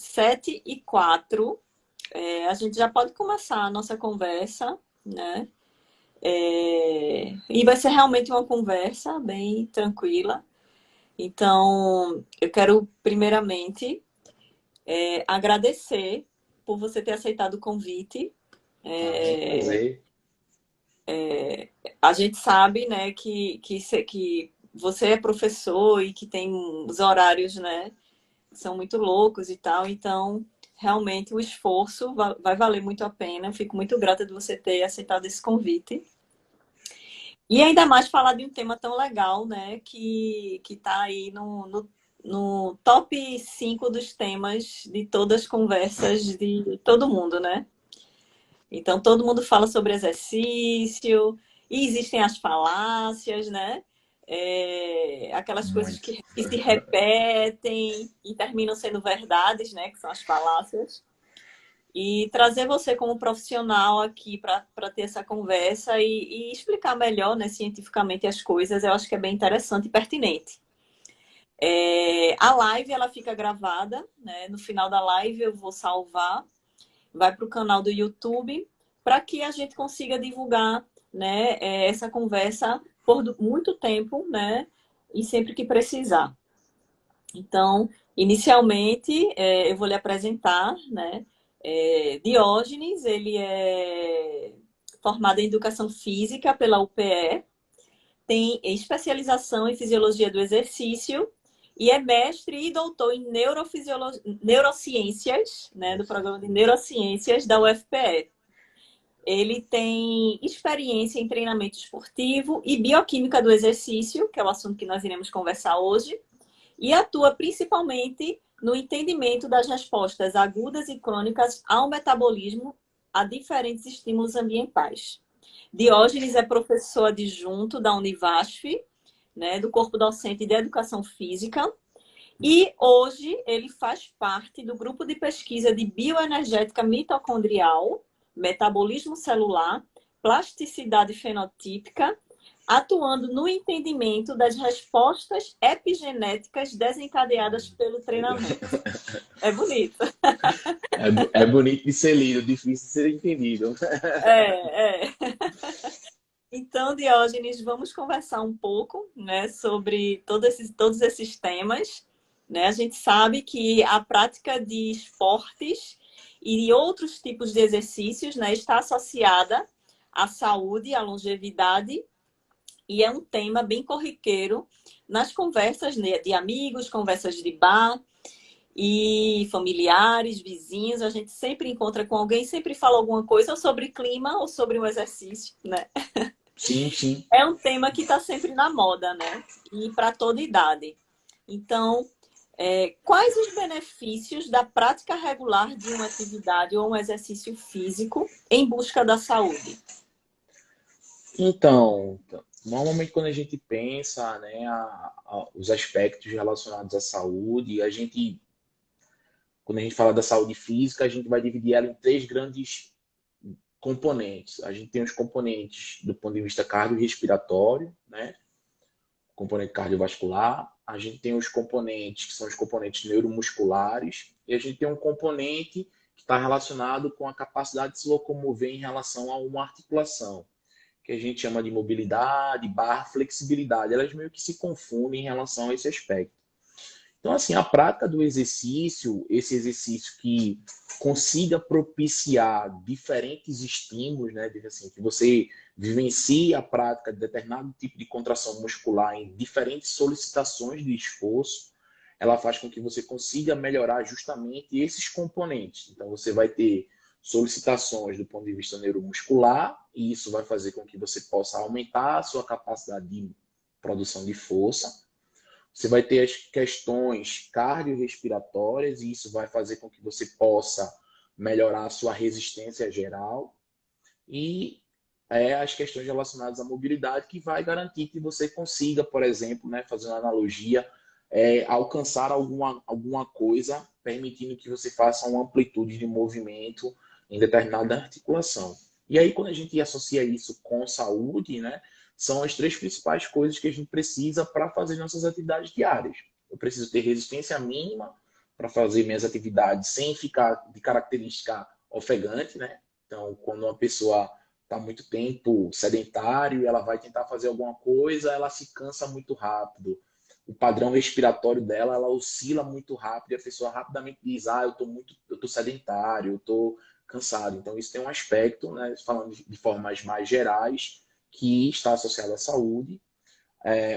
7h04. A gente já pode começar a nossa conversa, né? E vai ser realmente uma conversa bem tranquila. Então, eu quero primeiramente agradecer por você ter aceitado o convite. Um prazer. A gente sabe, né, que você é professor e que tem os horários, né, que são muito loucos e tal. Então, realmente o esforço vai valer muito a pena. Eu fico muito grata de você ter aceitado esse convite. E ainda mais falar de um tema tão legal, né? Que tá aí no top 5 dos temas de todas as conversas de todo mundo, né? Então, todo mundo fala sobre exercício, e existem as falácias, né? Aquelas coisas Muito. que se repetem e terminam sendo verdades, né? Que são as falácias. E trazer você como profissional aqui para ter essa conversa e explicar melhor, né, cientificamente as coisas, eu acho que é bem interessante e pertinente. A live ela fica gravada, né? No final da live eu vou salvar, vai para o canal do YouTube, para que a gente consiga divulgar, né, essa conversa por muito tempo, né? E sempre que precisar. Então, inicialmente, eu vou lhe apresentar, né? Diógenes, ele é formado em Educação Física pela UPE, tem especialização em Fisiologia do Exercício e é mestre e doutor em Neurociências, né, do programa de Neurociências da UFPE. Ele tem experiência em treinamento esportivo e bioquímica do exercício, que é o assunto que nós iremos conversar hoje, e atua principalmente no entendimento das respostas agudas e crônicas ao metabolismo a diferentes estímulos ambientais. Diógenes é professor adjunto da Univasf, né, do Corpo Docente de Educação Física, e hoje ele faz parte do grupo de pesquisa de bioenergética mitocondrial, metabolismo celular, plasticidade fenotípica, atuando no entendimento das respostas epigenéticas desencadeadas pelo treinamento. É bonito. É bonito de ser lido, difícil de ser entendido. É, é. Então, Diógenes, vamos conversar um pouco, né, sobre todos esses temas. Né? A gente sabe que a prática de esportes e outros tipos de exercícios, né, está associada à saúde, à longevidade, e é um tema bem corriqueiro nas conversas, né, de amigos, conversas de bar e familiares, vizinhos. A gente sempre encontra com alguém, sempre fala alguma coisa ou sobre clima ou sobre um exercício, né? Sim, sim. É um tema que está sempre na moda, né? E para toda idade. Então, quais os benefícios da prática regular de uma atividade ou um exercício físico em busca da saúde? Então, normalmente quando a gente pensa, né, os aspectos relacionados à saúde, quando a gente fala da saúde física, a gente vai dividir ela em três grandes componentes. A gente tem os componentes do ponto de vista cardiorrespiratório, né? Componente cardiovascular, a gente tem os componentes que são os componentes neuromusculares e a gente tem um componente que está relacionado com a capacidade de se locomover em relação a uma articulação, que a gente chama de mobilidade barra flexibilidade. Elas meio que se confundem em relação a esse aspecto. Então, assim, a prática do exercício, esse exercício que consiga propiciar diferentes estímulos, né? Assim, que você vivencie a prática de determinado tipo de contração muscular em diferentes solicitações de esforço, ela faz com que você consiga melhorar justamente esses componentes. Então, você vai ter solicitações do ponto de vista neuromuscular, e isso vai fazer com que você possa aumentar a sua capacidade de produção de força. Você vai ter as questões cardiorrespiratórias, e isso vai fazer com que você possa melhorar a sua resistência geral. E as questões relacionadas à mobilidade, que vai garantir que você consiga, por exemplo, né, fazendo uma analogia, alcançar alguma coisa, permitindo que você faça uma amplitude de movimento em determinada articulação. E aí, quando a gente associa isso com saúde, né, são as três principais coisas que a gente precisa para fazer nossas atividades diárias. Eu preciso ter resistência mínima para fazer minhas atividades sem ficar de característica ofegante, né? Então, quando uma pessoa está muito tempo sedentário e ela vai tentar fazer alguma coisa, ela se cansa muito rápido. O padrão respiratório dela, ela oscila muito rápido e a pessoa rapidamente diz, eu tô sedentário, eu tô cansado. Então, isso tem um aspecto, né, falando de formas mais gerais, que está associado à saúde.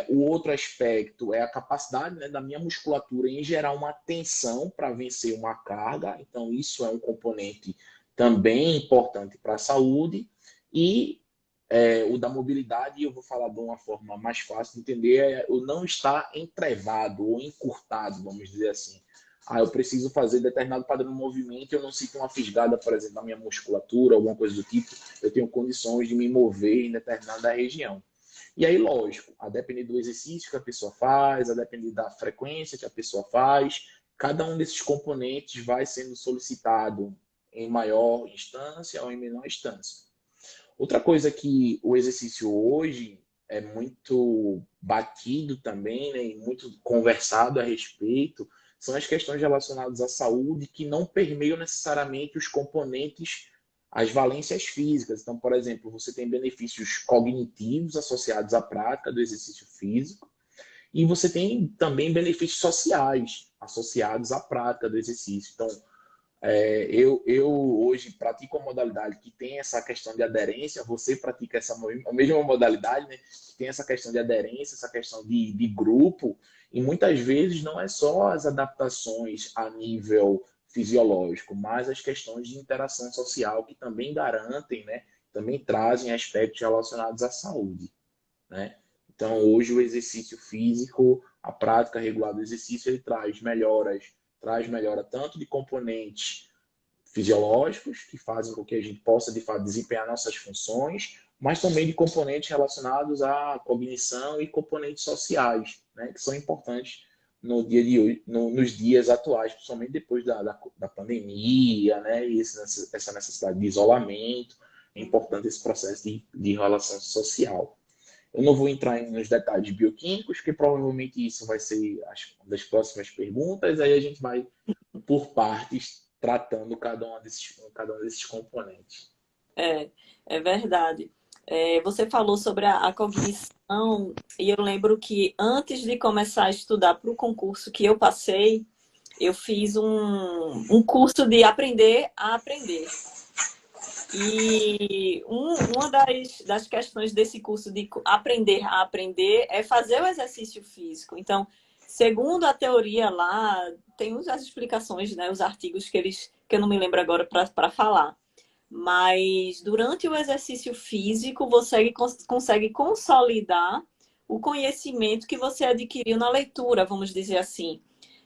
O outro aspecto é a capacidade, né, da minha musculatura em gerar uma tensão para vencer uma carga. Então, isso é um componente também importante para a saúde. E o da mobilidade, eu vou falar de uma forma mais fácil de entender, é o não estar entrevado ou encurtado, vamos dizer assim. Eu preciso fazer determinado padrão de movimento, eu não sinto uma fisgada, por exemplo, na minha musculatura, alguma coisa do tipo, eu tenho condições de me mover em determinada região. E aí, lógico, a depender do exercício que a pessoa faz, a depender da frequência que a pessoa faz, cada um desses componentes vai sendo solicitado em maior instância ou em menor instância. Outra coisa que o exercício hoje é muito batido também, né, e muito conversado a respeito, são as questões relacionadas à saúde que não permeiam necessariamente os componentes, as valências físicas. Então, por exemplo, você tem benefícios cognitivos associados à prática do exercício físico e você tem também benefícios sociais associados à prática do exercício. Então, eu hoje pratico uma modalidade que tem essa questão de aderência, você pratica a mesma modalidade, né? Que tem essa questão de aderência, essa questão de grupo, e muitas vezes não é só as adaptações a nível fisiológico, mas as questões de interação social que também garantem, né? Também trazem aspectos relacionados à saúde, né? Então, hoje o exercício físico, a prática regular do exercício, ele traz melhora tanto de componentes fisiológicos, que fazem com que a gente possa, de fato, desempenhar nossas funções, mas também de componentes relacionados à cognição e componentes sociais, né, que são importantes no dia de hoje, nos dias atuais, principalmente depois da pandemia, né, e essa necessidade de isolamento. É importante esse processo de relação social. Eu não vou entrar nos detalhes bioquímicos, porque provavelmente isso vai ser uma das próximas perguntas, aí a gente vai por partes, tratando cada um desses componentes. É, é verdade. Você falou sobre a cognição, e eu lembro que antes de começar a estudar para o concurso que eu passei, eu fiz um curso de aprender a aprender. E uma das questões desse curso de aprender a aprender é fazer o exercício físico. Então, segundo a teoria lá, tem as explicações, né, os artigos que eu não me lembro agora para falar. Mas durante o exercício físico, você consegue consolidar o conhecimento que você adquiriu na leitura, vamos dizer assim,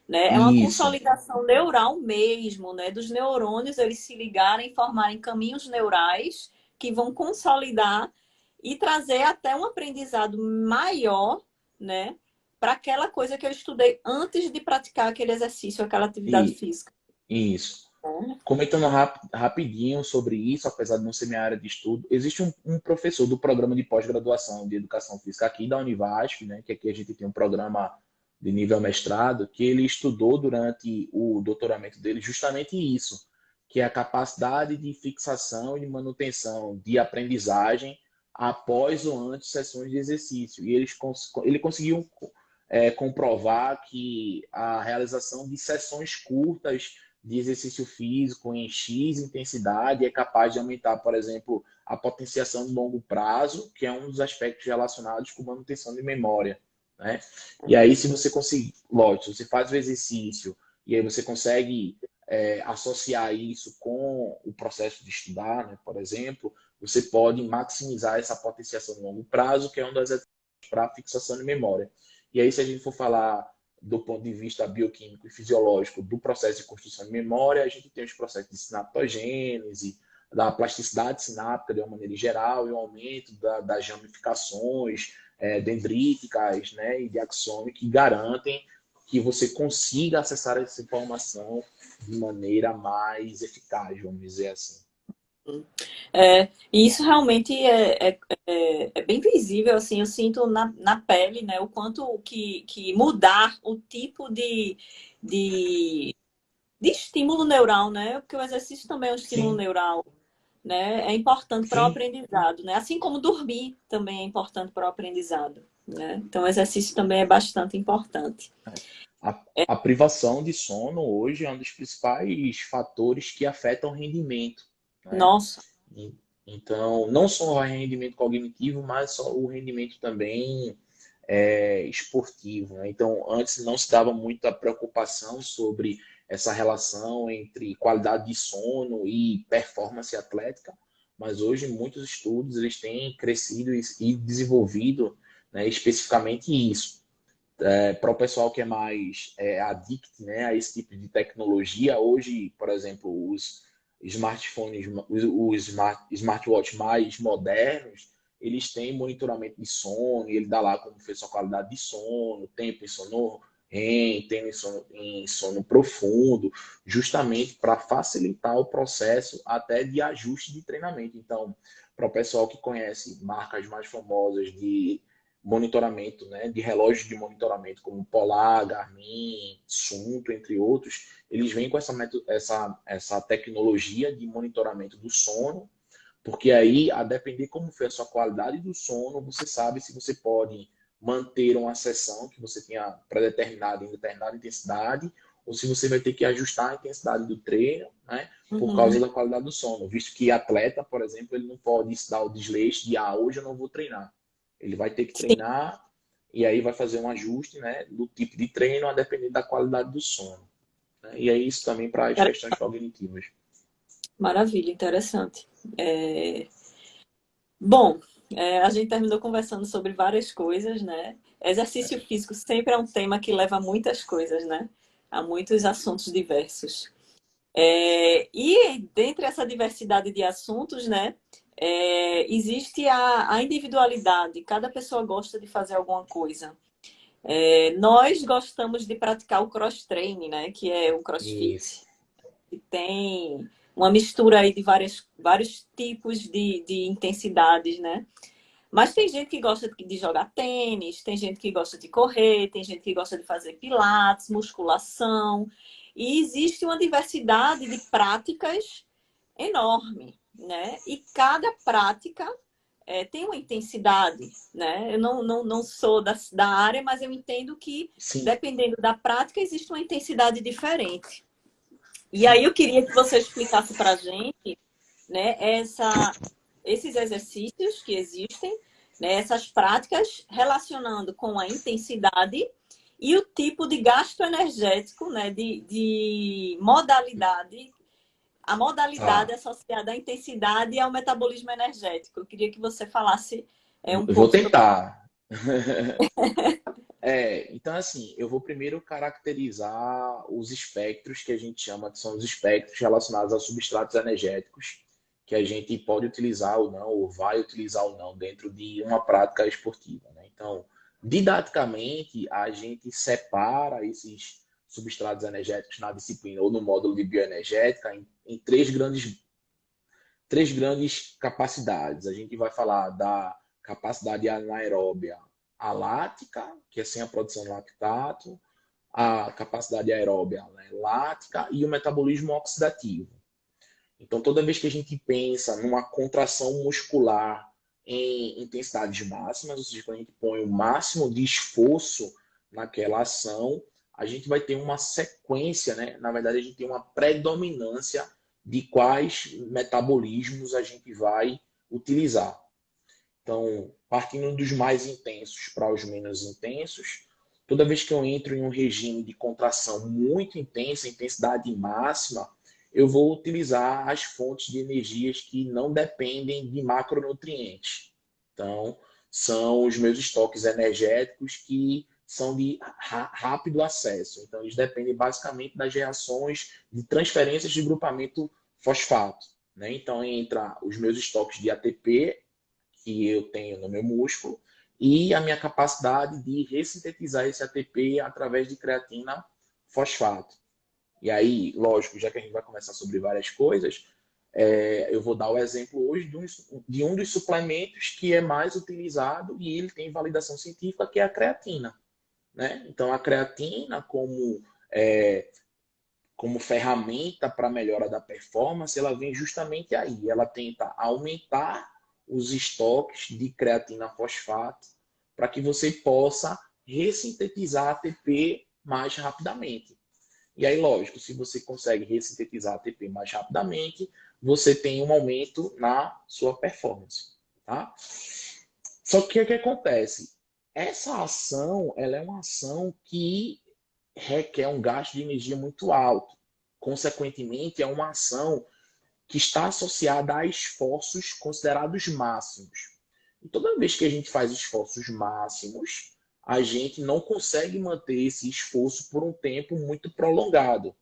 né? É uma Isso, consolidação neural mesmo, né? Dos neurônios eles se ligarem, formarem caminhos neurais que vão consolidar e trazer até um aprendizado maior, né? Para aquela coisa que eu estudei antes de praticar aquele exercício, aquela atividade e, física. isso. Comentando rapidinho sobre isso, apesar de não ser minha área de estudo, existe um professor do programa de pós-graduação de Educação Física aqui da Univasf, né, que aqui a gente tem um programa de nível mestrado, que ele estudou durante o doutoramento dele justamente isso, que é a capacidade de fixação e manutenção de aprendizagem após ou antes sessões de exercício. E ele conseguiu comprovar que a realização de sessões curtas de exercício físico em X intensidade é capaz de aumentar, por exemplo, a potenciação de longo prazo, que é um dos aspectos relacionados com manutenção de memória, né? E aí, se você conseguir, lógico, você faz o exercício e aí você consegue associar isso com o processo de estudar, né, por exemplo, você pode maximizar essa potenciação de longo prazo, que é um das etapas para fixação de memória. E aí, se a gente for falar do ponto de vista bioquímico e fisiológico do processo de construção de memória, a gente tem os processos de sinaptogênese, da plasticidade sináptica de uma maneira geral, e o aumento das ramificações dendríticas, né, e de axônio, que garantem que você consiga acessar essa informação de maneira mais eficaz, vamos dizer assim. E isso realmente é bem visível, assim, eu sinto na pele, né, o quanto que mudar o tipo de estímulo neural, né? Porque o exercício também é um estímulo Sim, neural, né? É importante para o sim. aprendizado, né? Assim como dormir também é importante para o aprendizado, né? Então, o exercício também é bastante importante. A privação de sono hoje é um dos principais fatores que afetam o rendimento, né? Nossa, E- Então, não só o rendimento cognitivo, mas só o rendimento também esportivo, né? Então, antes não se dava muita preocupação sobre essa relação entre qualidade de sono e performance atlética, mas hoje muitos estudos eles têm crescido e desenvolvido, né, especificamente isso. Para o pessoal que é mais addict, né, a esse tipo de tecnologia, hoje, por exemplo, os smartphones, os smartwatches mais modernos, eles têm monitoramento de sono, e ele dá lá como foi sua qualidade de sono, tempo em sono REM, tempo em sono profundo, justamente para facilitar o processo até de ajuste de treinamento. Então, para o pessoal que conhece marcas mais famosas de monitoramento, né, de relógios de monitoramento como Polar, Garmin, Sunto, entre outros, eles vêm com essa tecnologia de monitoramento do sono, porque aí, a depender como foi a sua qualidade do sono, você sabe se você pode manter uma sessão que você tenha pré-determinada em determinada intensidade, ou se você vai ter que ajustar a intensidade do treino, né, por causa uhum. da qualidade do sono. Visto que atleta, por exemplo, ele não pode dar o desleixo de hoje eu não vou treinar. Ele vai ter que Sim, treinar e aí vai fazer um ajuste, né, do tipo de treino a depender da qualidade do sono. Né? E é isso também para as questões cognitivas. maravilha, interessante. É, Bom, a gente terminou conversando sobre várias coisas, né? Exercício físico sempre é um tema que leva a muitas coisas, né? A muitos assuntos diversos. E dentre essa diversidade de assuntos, né? Existe a individualidade. Cada pessoa gosta de fazer alguma coisa. Nós gostamos de praticar o cross-training, né? Que é o Isso. CrossFit, que tem uma mistura aí de vários tipos de intensidades, né? Mas tem gente que gosta de jogar tênis, tem gente que gosta de correr, tem gente que gosta de fazer pilates, musculação. E existe uma diversidade de práticas enorme, né? E cada prática tem uma intensidade, né? Eu não sou da área, mas eu entendo que, Sim, dependendo da prática, existe uma intensidade diferente. E aí sim. eu queria que você explicasse para a gente, né, esses exercícios que existem, né, essas práticas relacionando com a intensidade e o tipo de gasto energético, né, de modalidade, a modalidade Tá. associada à intensidade e ao metabolismo energético. Eu queria que você falasse um Eu vou pouco sobre. tentar. Então assim, eu vou primeiro caracterizar os espectros que a gente chama, que são os espectros relacionados a substratos energéticos, que a gente pode utilizar ou não, ou vai utilizar ou não, dentro de uma prática esportiva, né? Então, didaticamente, a gente separa esses substratos energéticos na disciplina ou no módulo de bioenergética em três grandes capacidades. A gente vai falar da capacidade anaeróbia alática, que é sem a produção de lactato, a capacidade aeróbia, né, lática e o metabolismo oxidativo. Então, toda vez que a gente pensa numa contração muscular em intensidades máximas, ou seja, quando a gente põe o máximo de esforço naquela ação, a gente vai ter uma sequência, né? Na verdade, a gente tem uma predominância de quais metabolismos a gente vai utilizar. Então, partindo dos mais intensos para os menos intensos, toda vez que eu entro em um regime de contração muito intensa, intensidade máxima, eu vou utilizar as fontes de energias que não dependem de macronutrientes. Então, são os meus estoques energéticos que são de rápido acesso. Então, eles dependem basicamente das reações de transferências de grupamento fosfato. Né? Então, entra os meus estoques de ATP, que eu tenho no meu músculo, e a minha capacidade de ressintetizar esse ATP através de creatina fosfato. E aí, lógico, já que a gente vai conversar sobre várias coisas, eu vou dar o exemplo hoje de um dos suplementos que é mais utilizado e ele tem validação científica, que é a creatina. Né? Então, a creatina, como ferramenta para melhora da performance, ela vem justamente aí. Ela tenta aumentar os estoques de creatina fosfato para que você possa ressintetizar ATP mais rapidamente. E aí, lógico, se você consegue ressintetizar ATP mais rapidamente, você tem um aumento na sua performance, tá? Só que o que acontece? Essa ação, ela é uma ação que requer um gasto de energia muito alto. Consequentemente, é uma ação que está associada a esforços considerados máximos. E toda vez que a gente faz esforços máximos, a gente não consegue manter esse esforço por um tempo muito prolongado.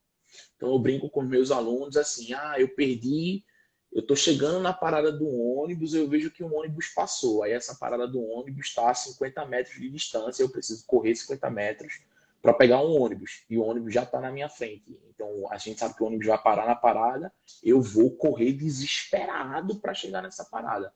Então eu brinco com meus alunos assim, eu estou chegando na parada do ônibus, eu vejo que um ônibus passou. Aí essa parada do ônibus está a 50 metros de distância, eu preciso correr 50 metros para pegar um ônibus. E o ônibus já está na minha frente. Então a gente sabe que o ônibus vai parar na parada, eu vou correr desesperado para chegar nessa parada.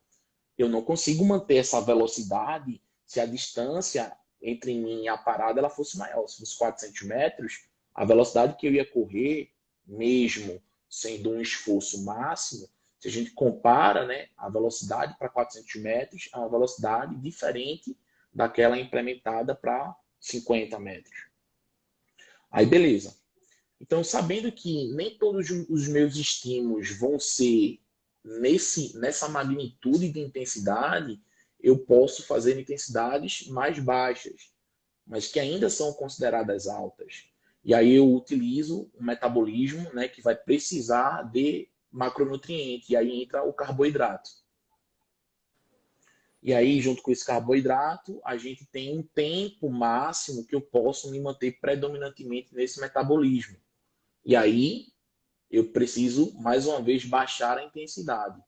Eu não consigo manter essa velocidade se a distância entre mim e a parada ela fosse maior. Se fosse 400 metros, a velocidade que eu ia correr, mesmo sendo um esforço máximo, se a gente compara, né, a velocidade para 400 metros, é uma velocidade diferente daquela implementada para 50 metros. Aí, beleza. Então, sabendo que nem todos os meus estímulos vão ser nessa magnitude de intensidade, eu posso fazer intensidades mais baixas, mas que ainda são consideradas altas. E aí eu utilizo um metabolismo, né, que vai precisar de macronutriente, e aí entra o carboidrato. E aí, junto com esse carboidrato, a gente tem um tempo máximo que eu posso me manter predominantemente nesse metabolismo. E aí, eu preciso, mais uma vez, baixar a intensidade.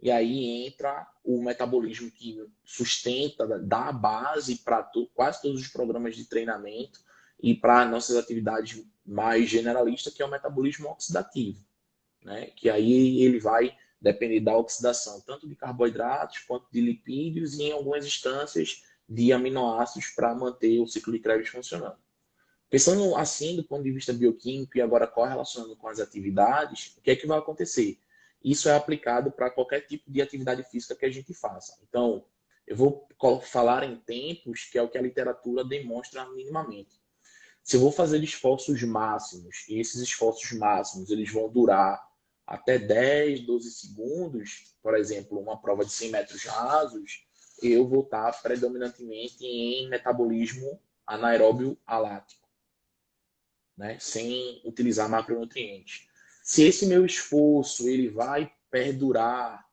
E aí entra o metabolismo que sustenta, dá a base para quase todos os programas de treinamento e para nossas atividades mais generalistas, que é o metabolismo oxidativo, né? Que aí ele vai depender da oxidação, tanto de carboidratos quanto de lipídios e, em algumas instâncias, de aminoácidos para manter o ciclo de Krebs funcionando. Pensando assim, do ponto de vista bioquímico e agora correlacionando com as atividades, o que é que vai acontecer? Isso é aplicado para qualquer tipo de atividade física que a gente faça. Então, eu vou falar em tempos, que é o que a literatura demonstra minimamente. Se eu vou fazer esforços máximos, e esses esforços máximos eles vão durar até 10, 12 segundos, por exemplo, uma prova de 100 metros rasos, eu vou estar predominantemente em metabolismo anaeróbio alático, né? Sem utilizar macronutrientes. Se esse meu esforço ele vai perdurar,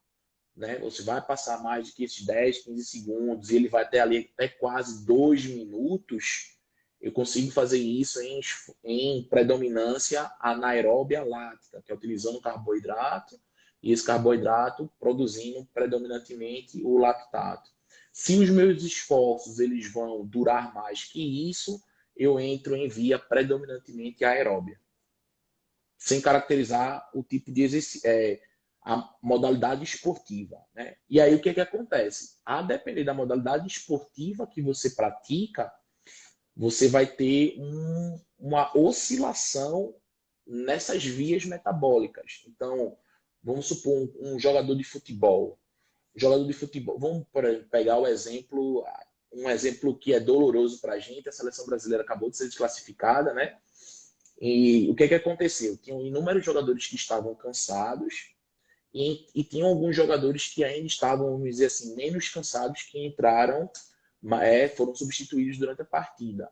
né? Você vai passar mais de que esses 10, 15 segundos, e ele vai ter ali até quase 2 minutos, eu consigo fazer isso em predominância anaeróbia lática, que é utilizando carboidrato, e esse carboidrato produzindo predominantemente o lactato. Se os meus esforços eles vão durar mais que isso, eu entro em via predominantemente aeróbia, sem caracterizar o tipo de exercício, a modalidade esportiva, né? E aí o que acontece? A depender da modalidade esportiva que você pratica, você vai ter uma oscilação nessas vias metabólicas. Então, vamos supor um jogador de futebol. Jogador de futebol, vamos pegar um exemplo que é doloroso para a gente. A seleção brasileira acabou de ser desclassificada, né? E o que aconteceu? Tinham inúmeros jogadores que estavam cansados e tinham alguns jogadores que ainda estavam, vamos dizer assim, menos cansados, que entraram, foram substituídos durante a partida.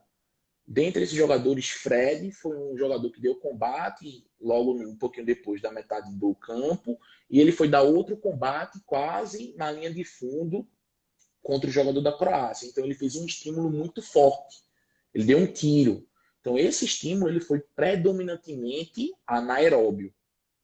Dentre esses jogadores, Fred foi um jogador que deu combate logo um pouquinho depois da metade do campo, e ele foi dar outro combate quase na linha de fundo contra o jogador da Croácia. Então ele fez um estímulo muito forte. Ele deu um tiro. Então esse estímulo ele foi predominantemente anaeróbio.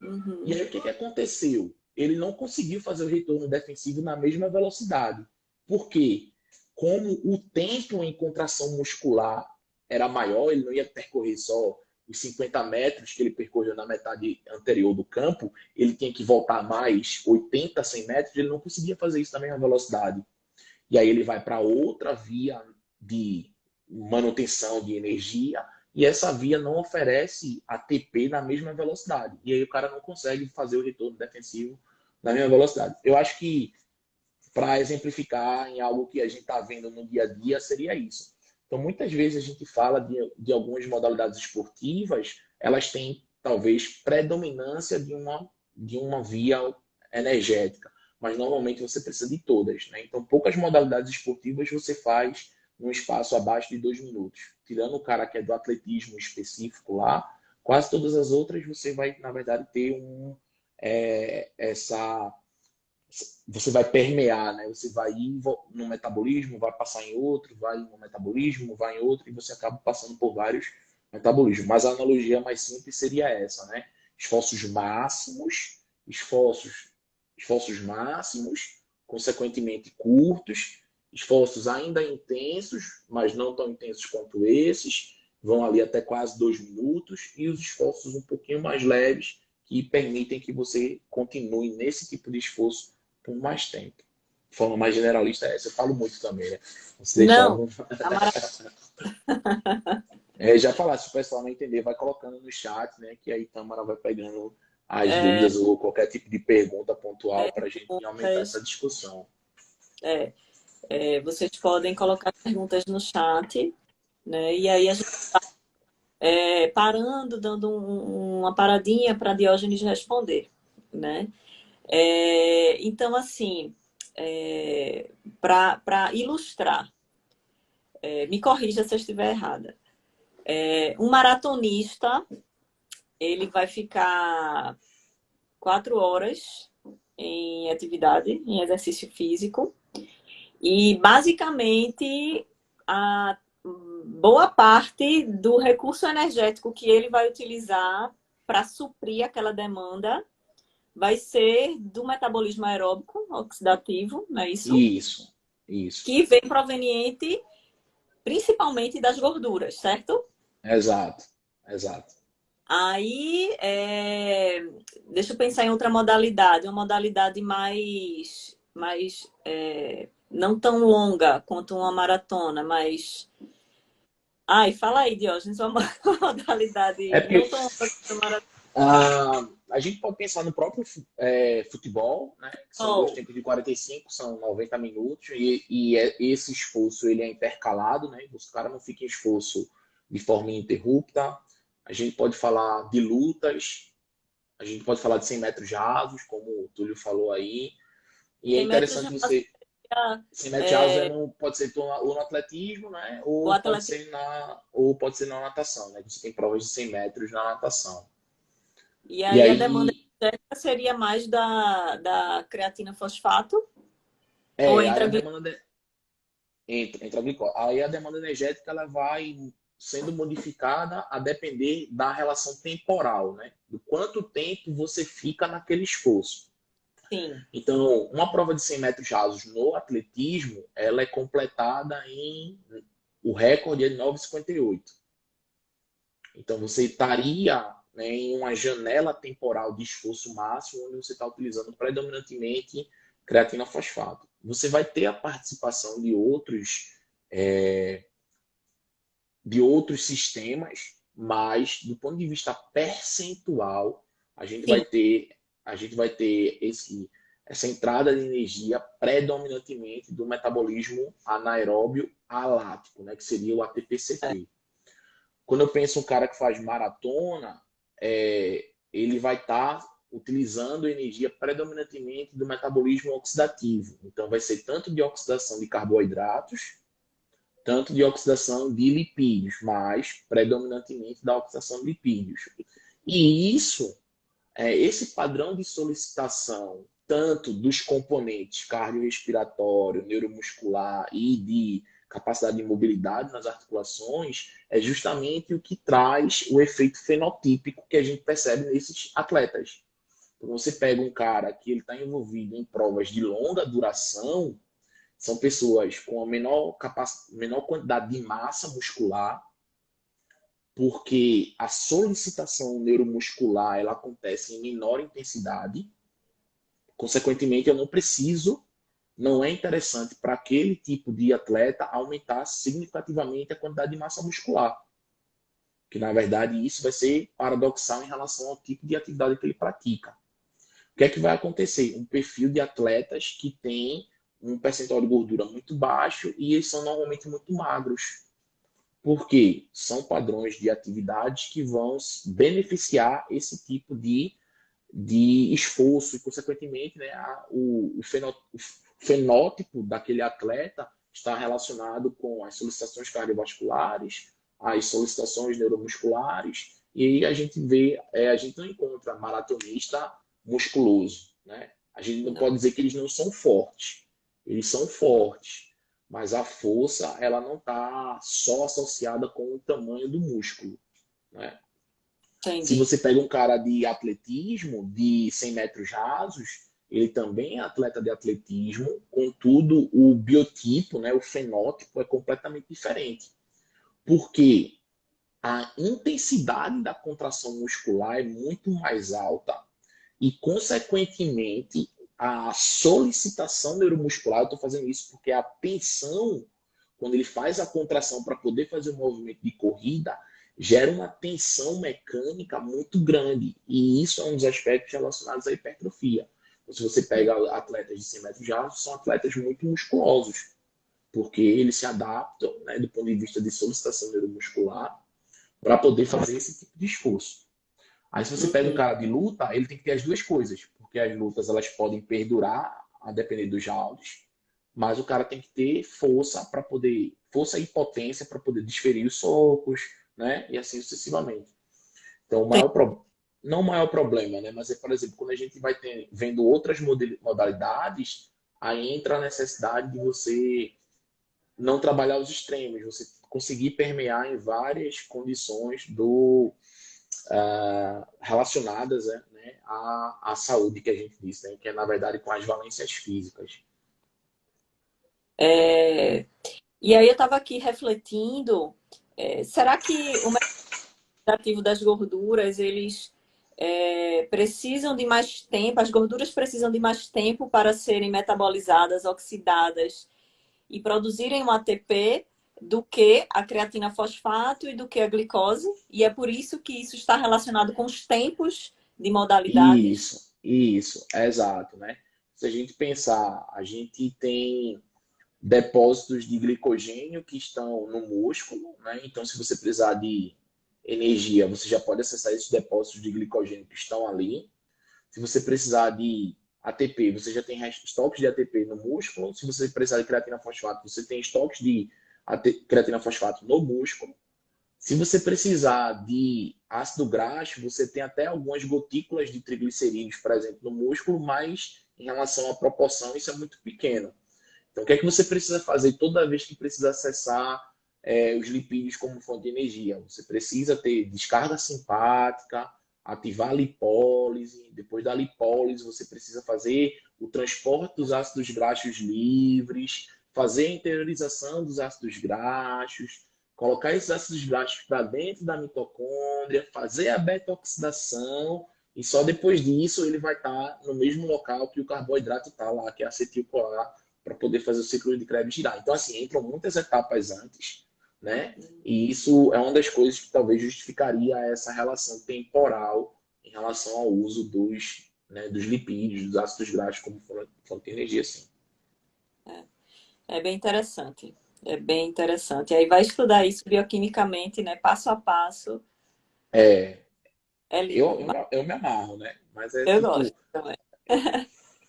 Uhum. E aí o que aconteceu? Ele não conseguiu fazer o retorno defensivo na mesma velocidade. Por quê? Como o tempo em contração muscular era maior, ele não ia percorrer só os 50 metros que ele percorreu na metade anterior do campo, ele tinha que voltar mais 80, 100 metros, ele não conseguia fazer isso na mesma velocidade. E aí ele vai para outra via de manutenção de energia, e essa via não oferece ATP na mesma velocidade. E aí o cara não consegue fazer o retorno defensivo na mesma velocidade. Eu acho que, para exemplificar em algo que a gente está vendo no dia a dia, seria isso. Então, muitas vezes a gente fala de algumas modalidades esportivas, elas têm talvez predominância de uma via energética, mas normalmente você precisa de todas, né? Então, poucas modalidades esportivas você faz num espaço abaixo de 2 minutos. Tirando o cara que é do atletismo específico lá, quase todas as outras você vai, na verdade, ter essa você vai permear, né? Você vai ir no metabolismo, vai passar em outro, vai no metabolismo, vai em outro, e você acaba passando por vários metabolismos. Mas a analogia mais simples seria essa, né? Esforços máximos, esforços máximos, consequentemente curtos, esforços ainda intensos, mas não tão intensos quanto esses, vão ali até quase 2 minutos, e os esforços um pouquinho mais leves, que permitem que você continue nesse tipo de esforço por mais tempo. De forma mais generalista é essa. Eu falo muito também, né? Se deixar, Não, a mara- já falar, se o pessoal não entender, vai colocando no chat, né? Que aí Tamara vai pegando as é, dúvidas ou qualquer tipo de pergunta pontual para a gente aumentar essa perguntas, discussão. é, vocês podem colocar perguntas no chat, né? E aí a gente parando, dando uma paradinha para Diógenes responder, né? Então, assim, para ilustrar, me corrija se eu estiver errada. Um maratonista, ele vai ficar 4 horas em atividade, em exercício físico, e basicamente a boa parte do recurso energético que ele vai utilizar para suprir aquela demanda vai ser do metabolismo aeróbico oxidativo, não é isso? Isso, isso. Que vem proveniente principalmente das gorduras, certo? Exato, exato. Aí, deixa eu pensar em outra modalidade, uma modalidade não tão longa quanto uma maratona, mas... Ai, fala aí, Diógenes, uma É modalidade porque não tão longa quanto a maratona. a gente pode pensar no próprio futebol, né? Que são dois Oh, tempos de 45, são 90 minutos, esse esforço ele é intercalado, né? O cara não fica em esforço de forma ininterrupta. A gente pode falar de lutas, a gente pode falar de 100 metros rasos, como o Túlio falou aí. E é 100 metros interessante já você. 100 metros rasos é, pode ser ou no atletismo, né? o atletismo. Ou pode ser na natação, né? Você tem provas de 100 metros na natação. E E aí a demanda aí, energética seria mais da creatina fosfato ou aí entra a demanda entra a glicose. Aí a demanda energética ela vai sendo modificada a depender da relação temporal, né? Do quanto tempo você fica naquele esforço. sim. Então, uma prova de 100 metros rasos no atletismo, ela é completada o recorde é 9,58. Então, você estaria, né, em uma janela temporal de esforço máximo, onde você está utilizando predominantemente creatina fosfato. Você vai ter a participação é, de outros sistemas, mas do ponto de vista percentual, a gente Sim. vai ter, essa entrada de energia predominantemente do metabolismo anaeróbio alático, né, que seria o ATP-CT. Quando eu penso um cara que faz maratona, ele vai estar utilizando energia predominantemente do metabolismo oxidativo. Então, vai ser tanto de oxidação de carboidratos, tanto de oxidação de lipídios, mas predominantemente da oxidação de lipídios. E esse padrão de solicitação, tanto dos componentes cardiorrespiratório, neuromuscular e de capacidade de mobilidade nas articulações, é justamente o que traz o efeito fenotípico que a gente percebe nesses atletas. Então, você pega um cara que ele está envolvido em provas de longa duração, são pessoas com a menor quantidade de massa muscular, porque a solicitação neuromuscular ela acontece em menor intensidade. Consequentemente, eu não preciso, não é interessante para aquele tipo de atleta aumentar significativamente a quantidade de massa muscular. que na verdade isso vai ser paradoxal em relação ao tipo de atividade que ele pratica. O que é que vai acontecer? Um perfil de atletas que tem um percentual de gordura muito baixo e eles são normalmente muito magros. Porque são padrões de atividades que vão beneficiar esse tipo de esforço e, consequentemente, né, o fenótipo daquele atleta está relacionado com as solicitações cardiovasculares, as solicitações neuromusculares, e aí a gente vê, a gente não encontra maratonista musculoso, né? A gente não pode Não. dizer que eles não são fortes, eles são fortes, mas a força ela não está só associada com o tamanho do músculo, né? Se Entendi. você pega um cara de atletismo, de 100 metros rasos, ele também é atleta de atletismo, contudo, o biotipo, né, o fenótipo é completamente diferente. Porque a intensidade da contração muscular é muito mais alta e, consequentemente, a solicitação neuromuscular, eu estou fazendo isso porque a tensão, quando ele faz a contração para poder fazer o movimento de corrida, gera uma tensão mecânica muito grande. E isso é um dos aspectos relacionados à hipertrofia. Então, se você pega atletas de 100 metros de alto, são atletas muito musculosos, porque eles se adaptam, né, do ponto de vista de solicitação neuromuscular, para poder fazer esse tipo de esforço. Aí, se você pega um Uhum. cara de luta, ele tem que ter as duas coisas, porque as lutas elas podem perdurar a depender dos rounds, mas o cara tem que ter força para poder, força e potência para poder desferir os socos, né? E assim sucessivamente. Então, não o maior problema, né? Mas é, por exemplo, quando a gente vai vendo outras modalidades, aí entra a necessidade de você não trabalhar os extremos, você conseguir permear em várias condições relacionadas, né, à saúde que a gente disse, né, que é na verdade com as valências físicas. É, e aí eu estava aqui refletindo, será que o ativo das gorduras, eles precisam de mais tempo, as gorduras precisam de mais tempo para serem metabolizadas, oxidadas e produzirem um ATP do que a creatina fosfato e do que a glicose, e é por isso que isso está relacionado com os tempos de modalidades. Isso, é exato, né? Se a gente pensar, a gente tem depósitos de glicogênio que estão no músculo, né? Então, se você precisar de energia, você já pode acessar esses depósitos de glicogênio que estão ali. Se você precisar de ATP, você já tem estoques de ATP no músculo. Se você precisar de creatina fosfato, você tem estoques de creatina fosfato no músculo. Se você precisar de ácido graxo, você tem até algumas gotículas de triglicerídeos, por exemplo, no músculo, mas em relação à proporção, isso é muito pequeno. Então, o que é que você precisa fazer toda vez que precisa acessar os lipídios como fonte de energia? Você precisa ter descarga simpática, ativar a lipólise. Depois da lipólise, você precisa fazer o transporte dos ácidos graxos livres, fazer a interiorização dos ácidos graxos, colocar esses ácidos graxos para dentro da mitocôndria, fazer a beta-oxidação, e só depois disso ele vai estar no mesmo local que o carboidrato está lá, que é a acetil-CoA, para poder fazer o ciclo de Krebs girar. Então, assim, entram muitas etapas antes, né? E isso é uma das coisas que talvez justificaria essa relação temporal em relação ao uso dos lipídios, dos ácidos graxos como fonte de energia, sim. É bem interessante. É bem interessante. Aí vai estudar isso bioquimicamente, né? Passo a passo. É, É lindo. eu me amarro, né? Mas é Eu gosto tipo, também.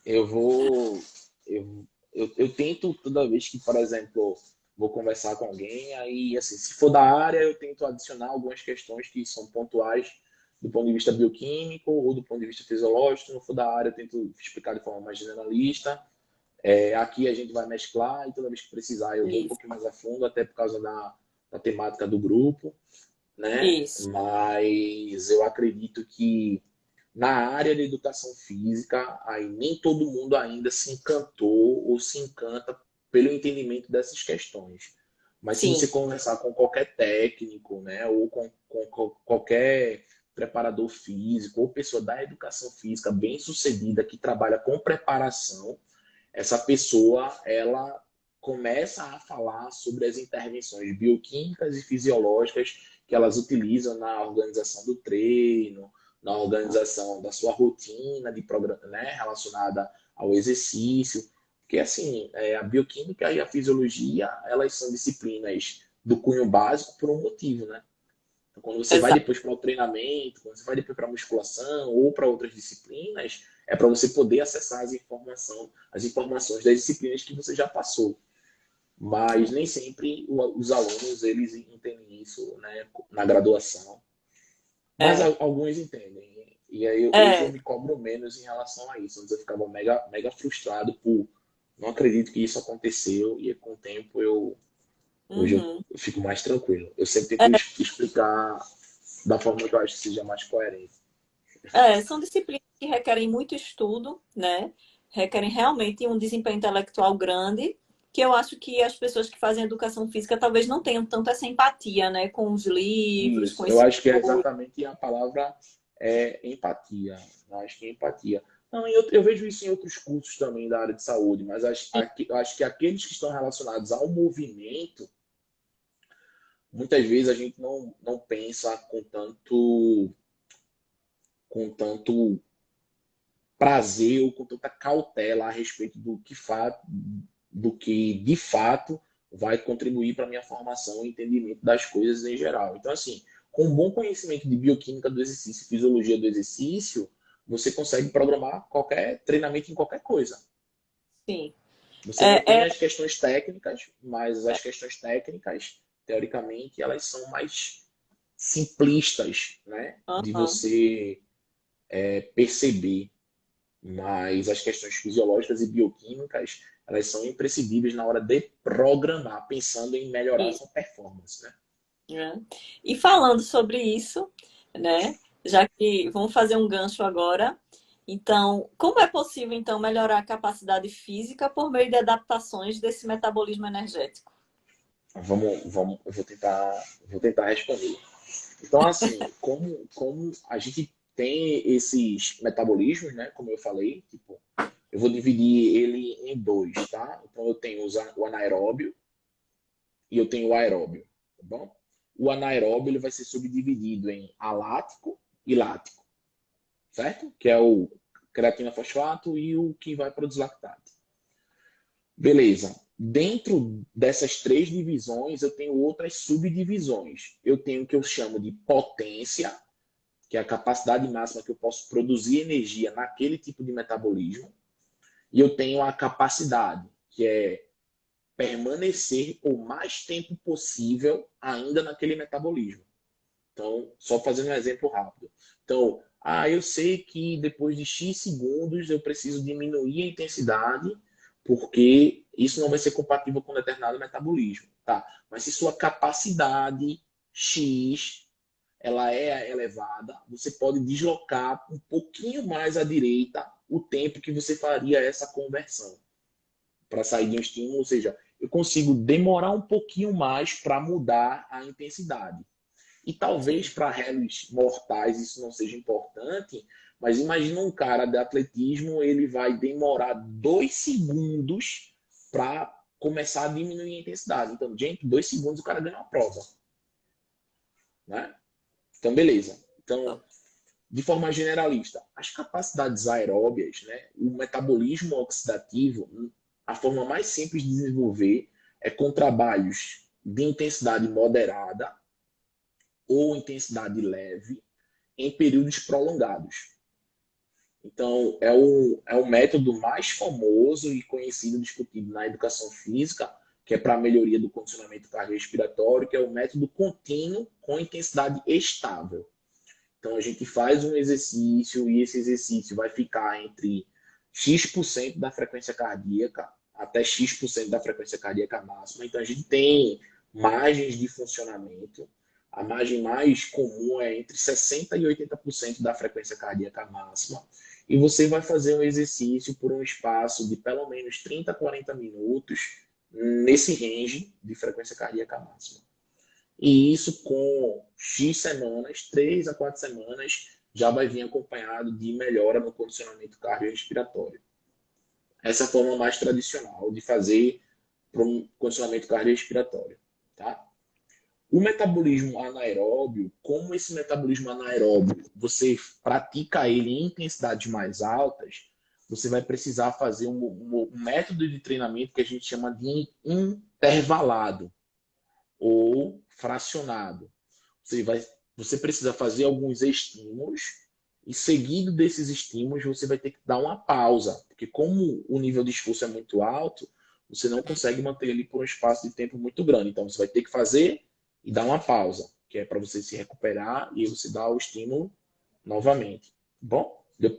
eu vou. Eu tento toda vez que, por exemplo, vou conversar com alguém, aí, assim, se for da área, eu tento adicionar algumas questões que são pontuais do ponto de vista bioquímico ou do ponto de vista fisiológico. Se não for da área, eu tento explicar de forma mais generalista. Aqui a gente vai mesclar e toda vez que precisar eu vou um Isso, pouquinho mais a fundo, até por causa da temática do grupo, né? isso. Mas eu acredito que na área de educação física, aí nem todo mundo ainda se encantou ou se encanta pelo entendimento dessas questões. Mas se você Sim, conversar com qualquer técnico, né, ou qualquer preparador físico ou pessoa da educação física bem sucedida que trabalha com preparação, essa pessoa ela começa a falar sobre as intervenções bioquímicas e fisiológicas que elas utilizam na organização do treino, na organização da sua rotina de programa, né, relacionada ao exercício. Porque, assim, a bioquímica e a fisiologia, elas são disciplinas do cunho básico por um motivo, né? Então, quando você vai Exato. depois para o treinamento, quando você vai depois para a musculação ou para outras disciplinas, é para você poder acessar as informações das disciplinas que você já passou. Mas nem sempre os alunos eles entendem isso, né, na graduação. Mas É, alguns entendem. E aí hoje eu é, me cobro menos em relação a isso. Antes eu ficava mega, mega frustrado por não acredito que isso aconteceu e com o tempo hoje uhum. eu fico mais tranquilo. Eu sempre tento É, explicar da forma que eu acho que seja mais coerente. são disciplinas que requerem muito estudo, né? Requerem realmente um desempenho intelectual grande, que eu acho que as pessoas que fazem educação física talvez não tenham tanto essa empatia, né? Com os livros, com Isso, eu esse acho que é estudo. exatamente a palavra empatia. Eu acho que é empatia. Não, eu vejo isso em outros cursos também da área de saúde, mas eu acho que aqueles que estão relacionados ao movimento, muitas vezes a gente não pensa com tanto prazer ou com tanta cautela a respeito do que de fato vai contribuir para a minha formação e entendimento das coisas em geral. Então, assim, com um bom conhecimento de bioquímica do exercício, fisiologia do exercício, você consegue programar qualquer treinamento em qualquer coisa. Sim. Você É, mantém é, as questões técnicas, mas as questões técnicas, teoricamente, elas são mais simplistas, né, de aham. você perceber. Mas as questões fisiológicas e bioquímicas, elas são imprescindíveis na hora de programar, pensando em melhorar a Isso, sua performance, né? né? E falando sobre isso, né? Já que vamos fazer um gancho agora. Então, como é possível então melhorar a capacidade física por meio de adaptações desse metabolismo energético? Vamos, eu vou tentar responder. Então, assim, como a gente tem esses metabolismos, né? Como eu falei, tipo, eu vou dividir ele em dois, tá? Então, eu tenho o anaeróbio e eu tenho o aeróbio, tá bom? O anaeróbio ele vai ser subdividido em alático e lático, certo? Que é o creatina fosfato e o que vai para o deslactato. Beleza. Dentro dessas três divisões, eu tenho outras subdivisões. Eu tenho o que eu chamo de potência, que é a capacidade máxima que eu posso produzir energia naquele tipo de metabolismo. E eu tenho a capacidade, que é permanecer o mais tempo possível ainda naquele metabolismo. Então, só fazendo um exemplo rápido. Então, eu sei que depois de X segundos eu preciso diminuir a intensidade, porque isso não vai ser compatível com determinado metabolismo. Tá? Mas se sua capacidade X ela é elevada, você pode deslocar um pouquinho mais à direita o tempo que você faria essa conversão para sair de um estímulo, ou seja, eu consigo demorar um pouquinho mais para mudar a intensidade. E talvez Sim. para réis mortais isso não seja importante, mas imagina um cara de atletismo, ele vai demorar 2 segundos para começar a diminuir a intensidade. Então, gente, 2 segundos o cara ganha uma prova. Né? Então, beleza. Então, de forma generalista, as capacidades aeróbias, né, o metabolismo oxidativo, a forma mais simples de desenvolver é com trabalhos de intensidade moderada ou intensidade leve em períodos prolongados. Então, é o método mais famoso e conhecido, discutido na educação física, que é para a melhoria do condicionamento cardiorrespiratório, que é o método contínuo com intensidade estável. Então, a gente faz um exercício e esse exercício vai ficar entre X% da frequência cardíaca até X% da frequência cardíaca máxima. Então, a gente tem margens de funcionamento. A margem mais comum é entre 60% e 80% da frequência cardíaca máxima. E você vai fazer um exercício por um espaço de pelo menos 30 a 40 minutos nesse range de frequência cardíaca máxima. E isso com X semanas, 3 a 4 semanas, já vai vir acompanhado de melhora no condicionamento cardiorrespiratório. Essa é a forma mais tradicional de fazer para um condicionamento cardiorrespiratório. Tá? O metabolismo anaeróbio, como esse metabolismo anaeróbio, você pratica ele em intensidades mais altas, você vai precisar fazer um método de treinamento que a gente chama de intervalado ou fracionado. Você precisa fazer alguns estímulos e seguido desses estímulos você vai ter que dar uma pausa, porque como o nível de esforço é muito alto, você não consegue manter ele por um espaço de tempo muito grande. Então você vai ter que fazer e dar uma pausa, que é para você se recuperar e você dar o estímulo novamente. Bom? Deu?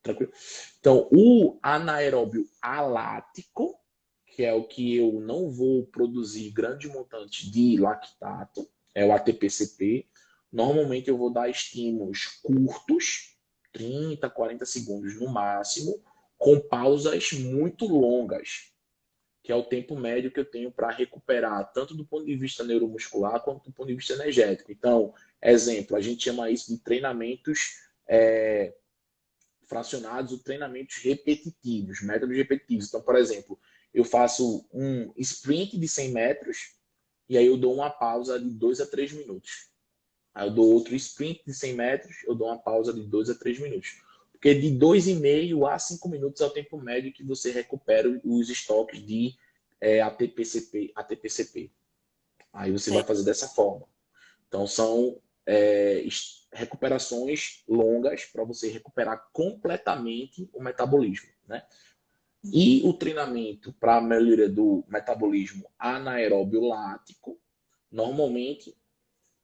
Tranquilo? Então, o anaeróbio alático, que é o que eu não vou produzir grande montante de lactato, é o ATP-CP. Normalmente eu vou dar estímulos curtos, 30, 40 segundos no máximo, com pausas muito longas, que é o tempo médio que eu tenho para recuperar, tanto do ponto de vista neuromuscular quanto do ponto de vista energético. Então, exemplo, a gente chama isso de treinamentos fracionados ou treinamentos repetitivos, métodos repetitivos. Então, por exemplo, eu faço um sprint de 100 metros e aí eu dou uma pausa de 2 a 3 minutos. Aí eu dou outro sprint de 100 metros, eu dou uma pausa de 2 a 3 minutos. Porque de 2,5 a 5 minutos é o tempo médio que você recupera os estoques de ATP-CP. Aí você vai fazer dessa forma. Então, são recuperações longas para você recuperar completamente o metabolismo, né? E o treinamento para a melhoria do metabolismo anaeróbio lático, normalmente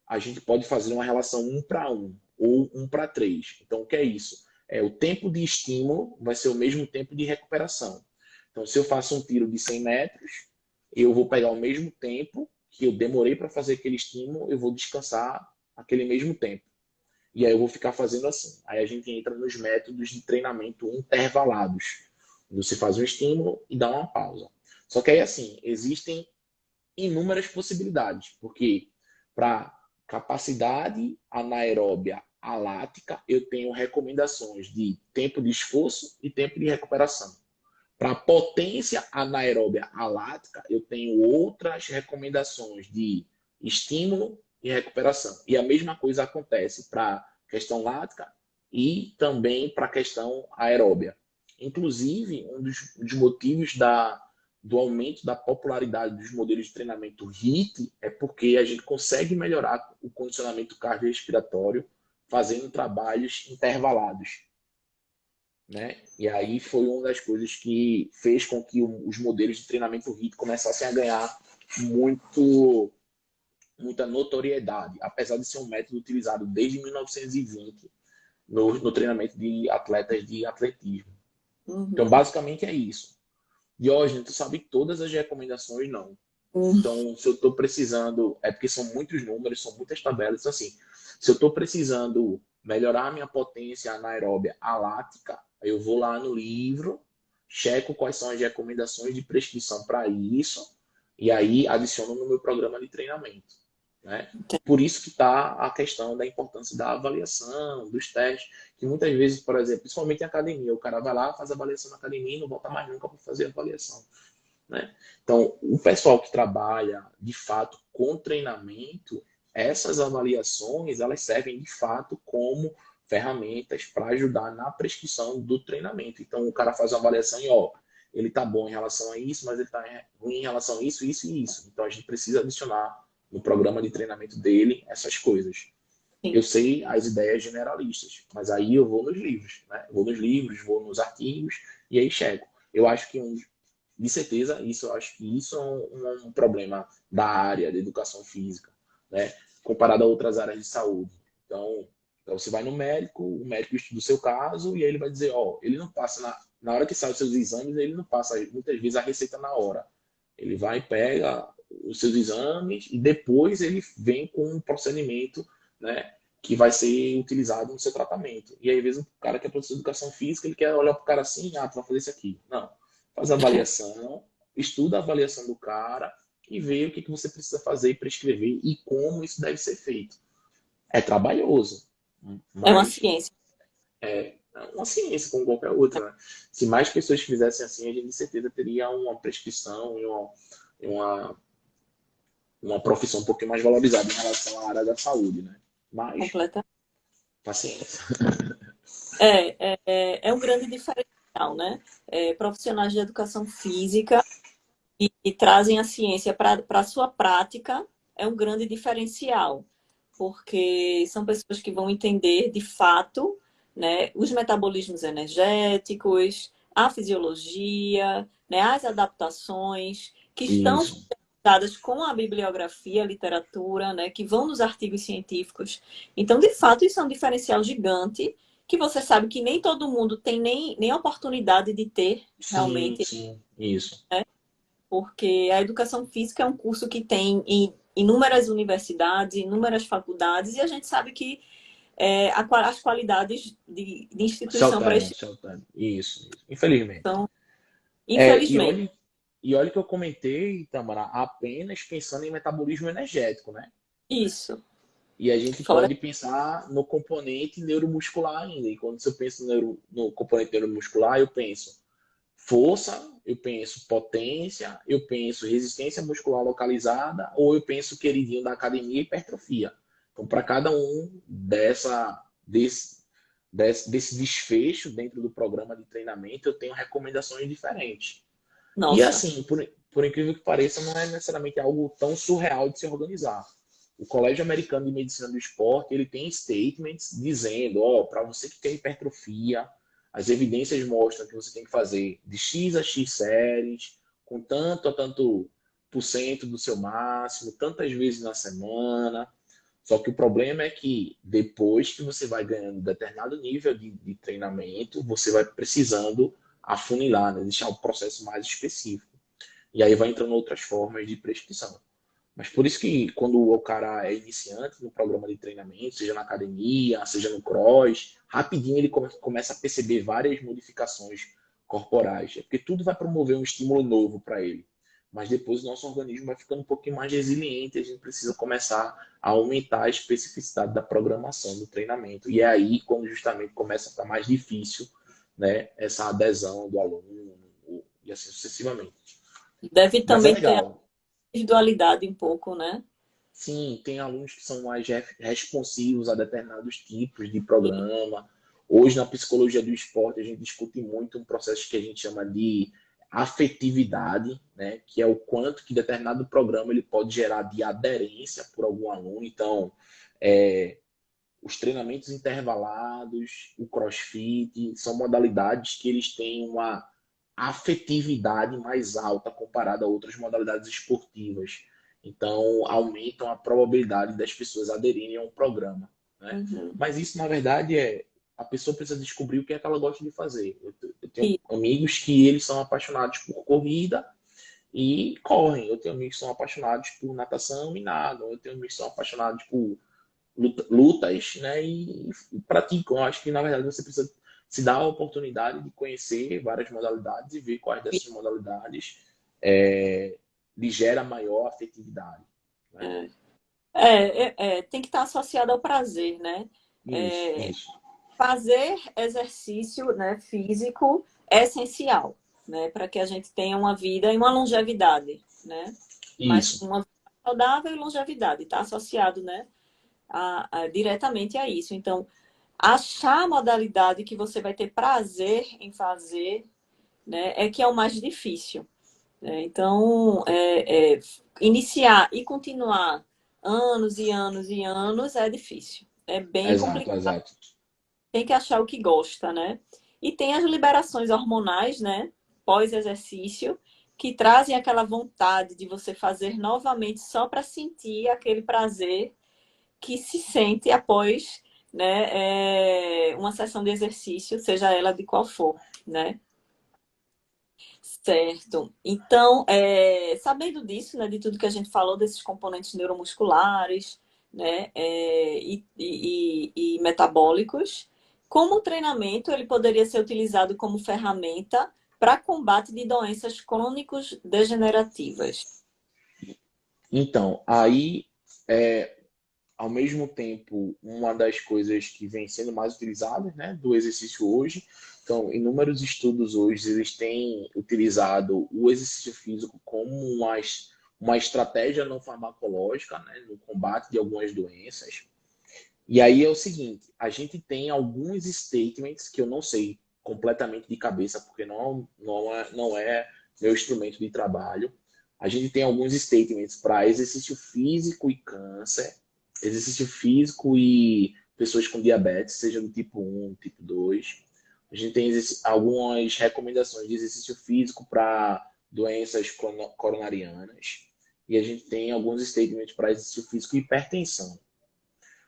a gente pode fazer uma relação 1:1 ou 1:3. Então, o que é isso? O tempo de estímulo vai ser o mesmo tempo de recuperação. Então, se eu faço um tiro de 100 metros, eu vou pegar o mesmo tempo que eu demorei para fazer aquele estímulo, eu vou descansar aquele mesmo tempo. E aí eu vou ficar fazendo assim. Aí a gente entra nos métodos de treinamento intervalados. Você faz um estímulo e dá uma pausa. Só que aí, assim, existem inúmeras possibilidades, porque para capacidade anaeróbia alática, eu tenho recomendações de tempo de esforço e tempo de recuperação. Para potência anaeróbia alática, eu tenho outras recomendações de estímulo e recuperação. E a mesma coisa acontece para a questão lática e também para a questão aeróbia. Inclusive, um dos motivos do aumento da popularidade dos modelos de treinamento HIIT é porque a gente consegue melhorar o condicionamento cardiorrespiratório fazendo trabalhos intervalados, né? E aí foi uma das coisas que fez com que os modelos de treinamento HIIT começassem a ganhar muita notoriedade, apesar de ser um método utilizado desde 1920 no treinamento de atletas de atletismo. Então, basicamente é isso. Diógenes, tu sabe todas as recomendações? Não. Então, se eu estou precisando, é porque são muitos números, são muitas tabelas, então, assim, se eu estou precisando melhorar a minha potência anaeróbia alática, eu vou lá no livro, checo quais são as recomendações de prescrição para isso, e aí adiciono no meu programa de treinamento, né? Por isso que está a questão da importância da avaliação, dos testes, que muitas vezes, por exemplo, principalmente em academia, o cara vai lá, faz a avaliação na academia e não volta mais nunca para fazer a avaliação, né? Então, o pessoal que trabalha, de fato, com treinamento, essas avaliações, elas servem, de fato, como ferramentas para ajudar na prescrição do treinamento. Então, o cara faz uma avaliação e, ó, ele tá bom em relação a isso, mas ele tá ruim em relação a isso, isso e isso. Então, a gente precisa adicionar no programa de treinamento dele essas coisas. Sim. Eu sei as ideias generalistas, mas aí eu vou nos livros, né? Eu vou nos livros, vou nos artigos e aí checo. Eu acho que de certeza, eu acho que isso é um problema da área da educação física, né? Comparado a outras áreas de saúde. Então você vai no médico, o médico estuda o seu caso e aí ele vai dizer, ó, ele não passa na hora que sai os seus exames, ele não passa muitas vezes a receita na hora. Ele vai, pega os seus exames e depois ele vem com um procedimento, né, que vai ser utilizado no seu tratamento. E aí, às vezes, o cara que é professor de educação física, ele quer olhar para o cara assim, tu vai fazer isso aqui. Não. Faz a avaliação, estuda a avaliação do cara e vê o que você precisa fazer e prescrever e como isso deve ser feito. É trabalhoso, É uma mas ciência. é uma ciência como qualquer outra, né? Se mais pessoas fizessem assim, a gente de certeza teria uma prescrição e uma uma profissão um pouquinho mais valorizada em relação à área da saúde, né? Mas, Completa. paciência. É um grande diferencial, né? Profissionais de educação física e trazem a ciência para a sua prática é um grande diferencial, porque são pessoas que vão entender de fato, né, os metabolismos energéticos, a fisiologia, né, as adaptações que estão Isso. dadas com a bibliografia, a literatura, né, que vão nos artigos científicos. Então, de fato, isso é um diferencial gigante que você sabe que nem todo mundo tem nem a oportunidade de ter Sim, realmente, sim, isso. né? Porque a educação física é um curso que tem em inúmeras universidades, inúmeras faculdades, e a gente sabe que as qualidades de instituição para este Se alterne. Isso. Infelizmente. são, É, infelizmente, e olha que eu comentei, Tamara, apenas pensando em metabolismo energético, né? isso. E a gente Fora pode pensar no componente neuromuscular ainda. E quando eu penso no componente neuromuscular, eu penso força, eu penso potência, eu penso resistência muscular localizada, ou eu penso queridinho da academia, hipertrofia. Então, para cada um desse desfecho dentro do programa de treinamento, eu tenho recomendações diferentes. E nossa. assim, por incrível que pareça, não é necessariamente algo tão surreal de se organizar. O Colégio Americano de Medicina do Esporte, ele tem statements dizendo, ó, para você que tem hipertrofia, as evidências mostram que você tem que fazer de X a X séries, com tanto a tanto por cento do seu máximo, tantas vezes na semana. Só que o problema é que depois que você vai ganhando determinado nível de treinamento, você vai precisando afunilar, né? Deixar o processo mais específico. E aí vai entrando outras formas de prescrição. Mas por isso que quando o cara é iniciante no programa de treinamento, seja na academia, seja no cross, rapidinho ele começa a perceber várias modificações corporais. É porque tudo vai promover um estímulo novo para ele. Mas depois o nosso organismo vai ficando um pouquinho mais resiliente, e a gente precisa começar a aumentar a especificidade da programação do treinamento. E é aí quando justamente começa a ficar mais difícil, né, essa adesão do aluno e assim sucessivamente. Deve Mas é também ter a legal. individualidade um pouco, né? Sim, tem alunos que são mais responsivos a determinados tipos de E, programa. Hoje, na psicologia do esporte, a gente discute muito um processo que a gente chama de afetividade, né? Que é o quanto que determinado programa ele pode gerar de aderência por algum aluno. Então, é, os treinamentos intervalados, o crossfit, são modalidades que eles têm uma afetividade mais alta comparada a outras modalidades esportivas. Então, aumentam a probabilidade das pessoas aderirem a um programa, né? uhum. Mas isso, na verdade, a pessoa precisa descobrir o que é que ela gosta de fazer. Eu tenho E, amigos que eles são apaixonados por corrida e correm. Eu tenho amigos que são apaixonados por natação e nadam. Eu tenho amigos que são apaixonados por lutas, né, e praticam. Eu acho que, na verdade, você precisa se dar a oportunidade de conhecer várias modalidades e ver quais dessas modalidades lhe gera maior afetividade. Né? tem que estar associado ao prazer, né? Isso, É, isso. fazer exercício, né, físico é essencial, né, para que a gente tenha uma vida e uma longevidade, né? Mas Isso, uma vida saudável e longevidade está associado, né, diretamente a isso. Então, achar a modalidade que você vai ter prazer em fazer, né, é que é o mais difícil. Né? Então, iniciar e continuar anos e anos e anos é difícil. É bem exato, complicado. exato. Tem que achar o que gosta, né? E tem as liberações hormonais, né? Pós-exercício, que trazem aquela vontade de você fazer novamente só para sentir aquele prazer que se sente após, né, uma sessão de exercício, seja ela de qual for, né? Certo. Então, sabendo disso, né, de tudo que a gente falou, desses componentes neuromusculares, né, e metabólicos, como o treinamento ele poderia ser utilizado como ferramenta para combate de doenças crônicos degenerativas? Então, aí, é, ao mesmo tempo, uma das coisas que vem sendo mais utilizadas, né, do exercício hoje, então, inúmeros estudos hoje, eles têm utilizado o exercício físico como uma estratégia não farmacológica, né, no combate de algumas doenças. E aí é o seguinte, a gente tem alguns statements que eu não sei completamente de cabeça, porque não é meu instrumento de trabalho. A gente tem alguns statements para exercício físico e câncer, exercício físico e pessoas com diabetes, seja do tipo 1, tipo 2. A gente tem algumas recomendações de exercício físico para doenças coronarianas. E a gente tem alguns statements para exercício físico e hipertensão.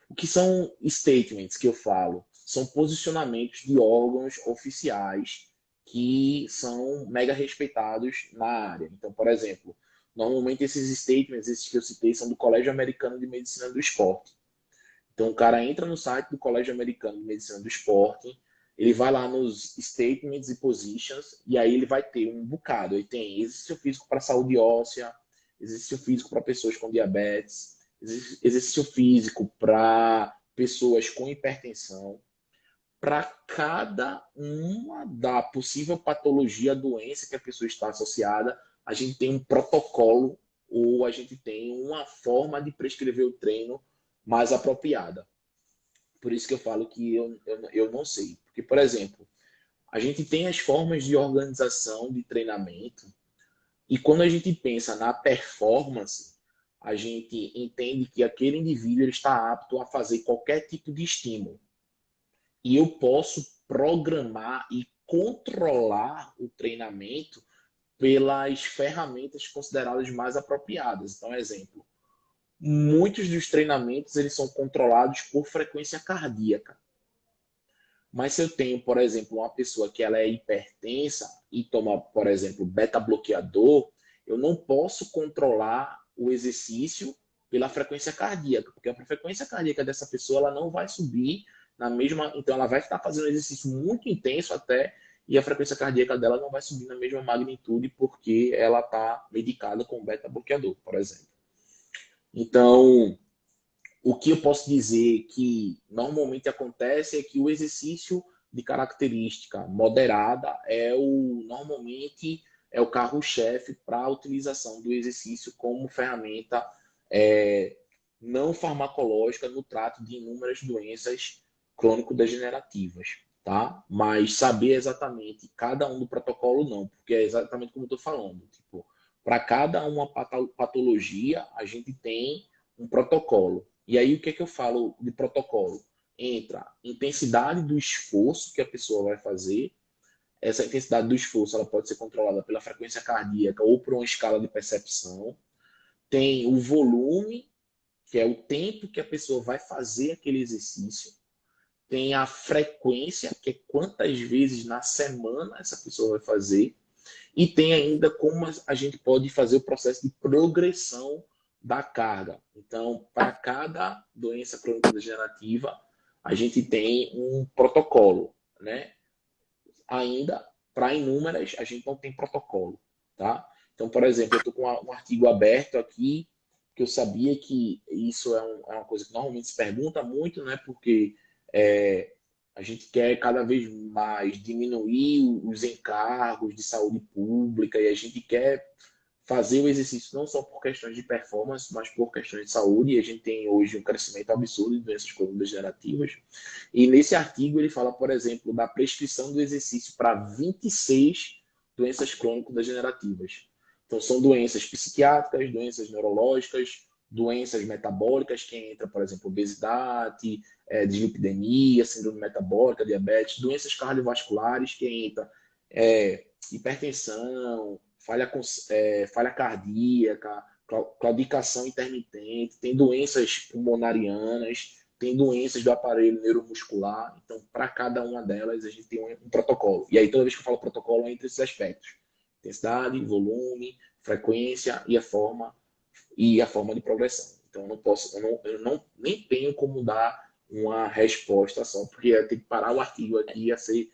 O que são statements que eu falo? São posicionamentos de órgãos oficiais que são mega respeitados na área. Então, por exemplo, normalmente esses statements, esses que eu citei, são do Colégio Americano de Medicina do Esporte. Então, o cara entra no site do Colégio Americano de Medicina do Esporte, ele vai lá nos statements e positions, e aí ele vai ter um bocado. Aí tem exercício físico para saúde óssea, exercício físico para pessoas com diabetes, exercício físico para pessoas com hipertensão. Para cada uma da possível patologia, doença que a pessoa está associada, a gente tem um protocolo ou a gente tem uma forma de prescrever o treino mais apropriada. Por isso que eu falo que eu não sei. Porque, por exemplo, a gente tem as formas de organização de treinamento e quando a gente pensa na performance, a gente entende que aquele indivíduo ele está apto a fazer qualquer tipo de estímulo. E eu posso programar e controlar o treinamento pelas ferramentas consideradas mais apropriadas. Então, exemplo, muitos dos treinamentos eles são controlados por frequência cardíaca. Mas se eu tenho, por exemplo, uma pessoa que ela é hipertensa e toma, por exemplo, beta-bloqueador, eu não posso controlar o exercício pela frequência cardíaca, porque a frequência cardíaca dessa pessoa ela não vai subir na mesma, então ela vai estar fazendo um exercício muito intenso até e a frequência cardíaca dela não vai subir na mesma magnitude porque ela está medicada com beta-bloqueador, por exemplo. Então, o que eu posso dizer que normalmente acontece é que o exercício de característica moderada normalmente é o carro-chefe para a utilização do exercício como ferramenta é, não farmacológica no trato de inúmeras doenças crônico-degenerativas, tá? Mas saber exatamente cada um do protocolo não, porque é exatamente como eu estou falando. Tipo, para cada uma patologia a gente tem um protocolo. E aí, o que é que eu falo de protocolo? Entra intensidade do esforço que a pessoa vai fazer. Essa intensidade do esforço ela pode ser controlada pela frequência cardíaca ou por uma escala de percepção. Tem o volume, que é o tempo que a pessoa vai fazer aquele exercício. Tem a frequência, que é quantas vezes na semana essa pessoa vai fazer. E tem ainda como a gente pode fazer o processo de progressão da carga. Então, para cada doença crônico-degenerativa, a gente tem um protocolo, né? Ainda, para inúmeras, a gente não tem protocolo, tá? Então, por exemplo, eu estou com um artigo aberto aqui, que eu sabia que isso é uma coisa que normalmente se pergunta muito, né? Porque a gente quer cada vez mais diminuir os encargos de saúde pública e a gente quer fazer o exercício não só por questões de performance, mas por questões de saúde. E a gente tem hoje um crescimento absurdo de doenças crônico-degenerativas. E nesse artigo ele fala, por exemplo, da prescrição do exercício para 26 doenças crônico-degenerativas. Então, são doenças psiquiátricas, doenças neurológicas, doenças metabólicas, que entra, por exemplo, obesidade, dislipidemia, síndrome metabólica, diabetes, doenças cardiovasculares, que entra hipertensão, falha cardíaca, claudicação intermitente, tem doenças pulmonarianas, tem doenças do aparelho neuromuscular. Então, para cada uma delas, a gente tem um protocolo. E aí, toda vez que eu falo protocolo, é entre esses aspectos: intensidade, volume, frequência e a forma de progressão. Então, eu não nem tenho como dar uma resposta só, porque eu tenho que parar o artigo aqui e ser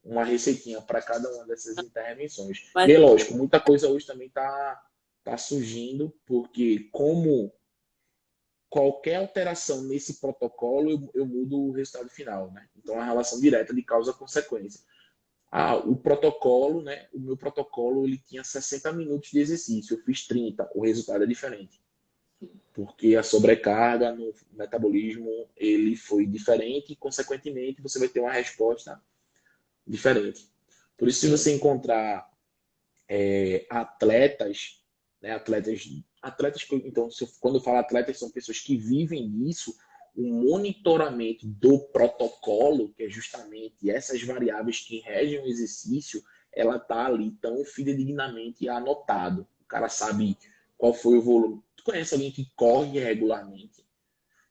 uma receitinha para cada uma dessas intervenções. E Mas é lógico, muita coisa hoje também tá surgindo, porque como qualquer alteração nesse protocolo, eu mudo o resultado final, né? Então, a relação direta de causa-consequência. O protocolo, né? O meu protocolo, ele tinha 60 minutos de exercício, eu fiz 30, o resultado é diferente. Porque a sobrecarga no metabolismo, ele foi diferente e, consequentemente, você vai ter uma resposta diferente. Por isso, se Sim. você encontrar atletas, né, atletas, então, quando eu falo atletas, são pessoas que vivem disso, o monitoramento do protocolo, que é justamente essas variáveis que regem o exercício, ela está ali tão fidedignamente anotado. O cara sabe qual foi o volume. Tu conhece alguém que corre regularmente?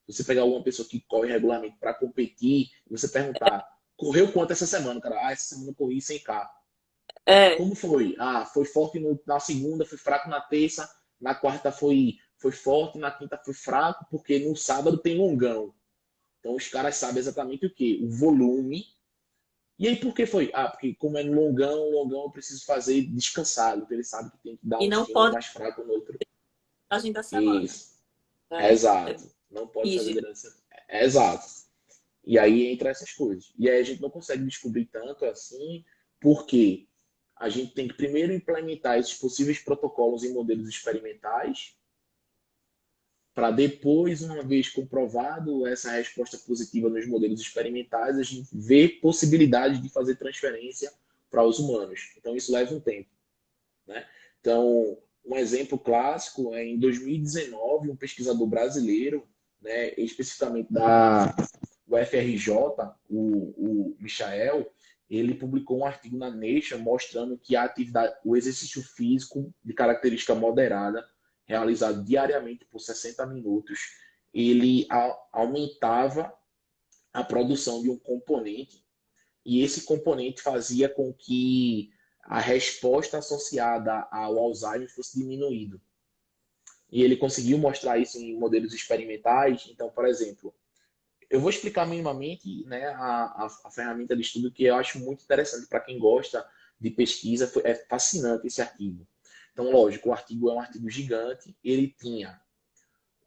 Você pegar alguma pessoa que corre regularmente para competir e você perguntar, correu quanto essa semana, cara? Essa semana eu corri 100K. É, Como foi? Foi forte na segunda, foi fraco na terça, na quarta foi forte, na quinta foi fraco, porque no sábado tem longão. Então os caras sabem exatamente o que? O volume. E aí por que foi? Porque como é no longão eu preciso fazer descansado. Então ele sabe que tem que dar e um não estímulo pode mais fraco no outro. a gente da semana, Isso. né? É Exato. Não pode fazer rígido. durante a semana. Exato. E aí entra essas coisas. E aí a gente não consegue descobrir tanto assim, porque a gente tem que primeiro implementar esses possíveis protocolos em modelos experimentais, para depois, uma vez comprovado essa resposta positiva nos modelos experimentais, a gente ver possibilidade de fazer transferência para os humanos. Então, isso leva um tempo, né? Então, um exemplo clássico é em 2019, um pesquisador brasileiro, né, especificamente da UFRJ, o Michael, ele publicou um artigo na Nature mostrando que a atividade, o exercício físico de característica moderada, realizado diariamente por 60 minutos, ele aumentava a produção de um componente e esse componente fazia com que a resposta associada ao Alzheimer fosse diminuído. E ele conseguiu mostrar isso em modelos experimentais. Então, por exemplo, eu vou explicar minimamente, né, a ferramenta de estudo que eu acho muito interessante para quem gosta de pesquisa. É fascinante esse artigo. Então, lógico, o artigo é um artigo gigante. Ele tinha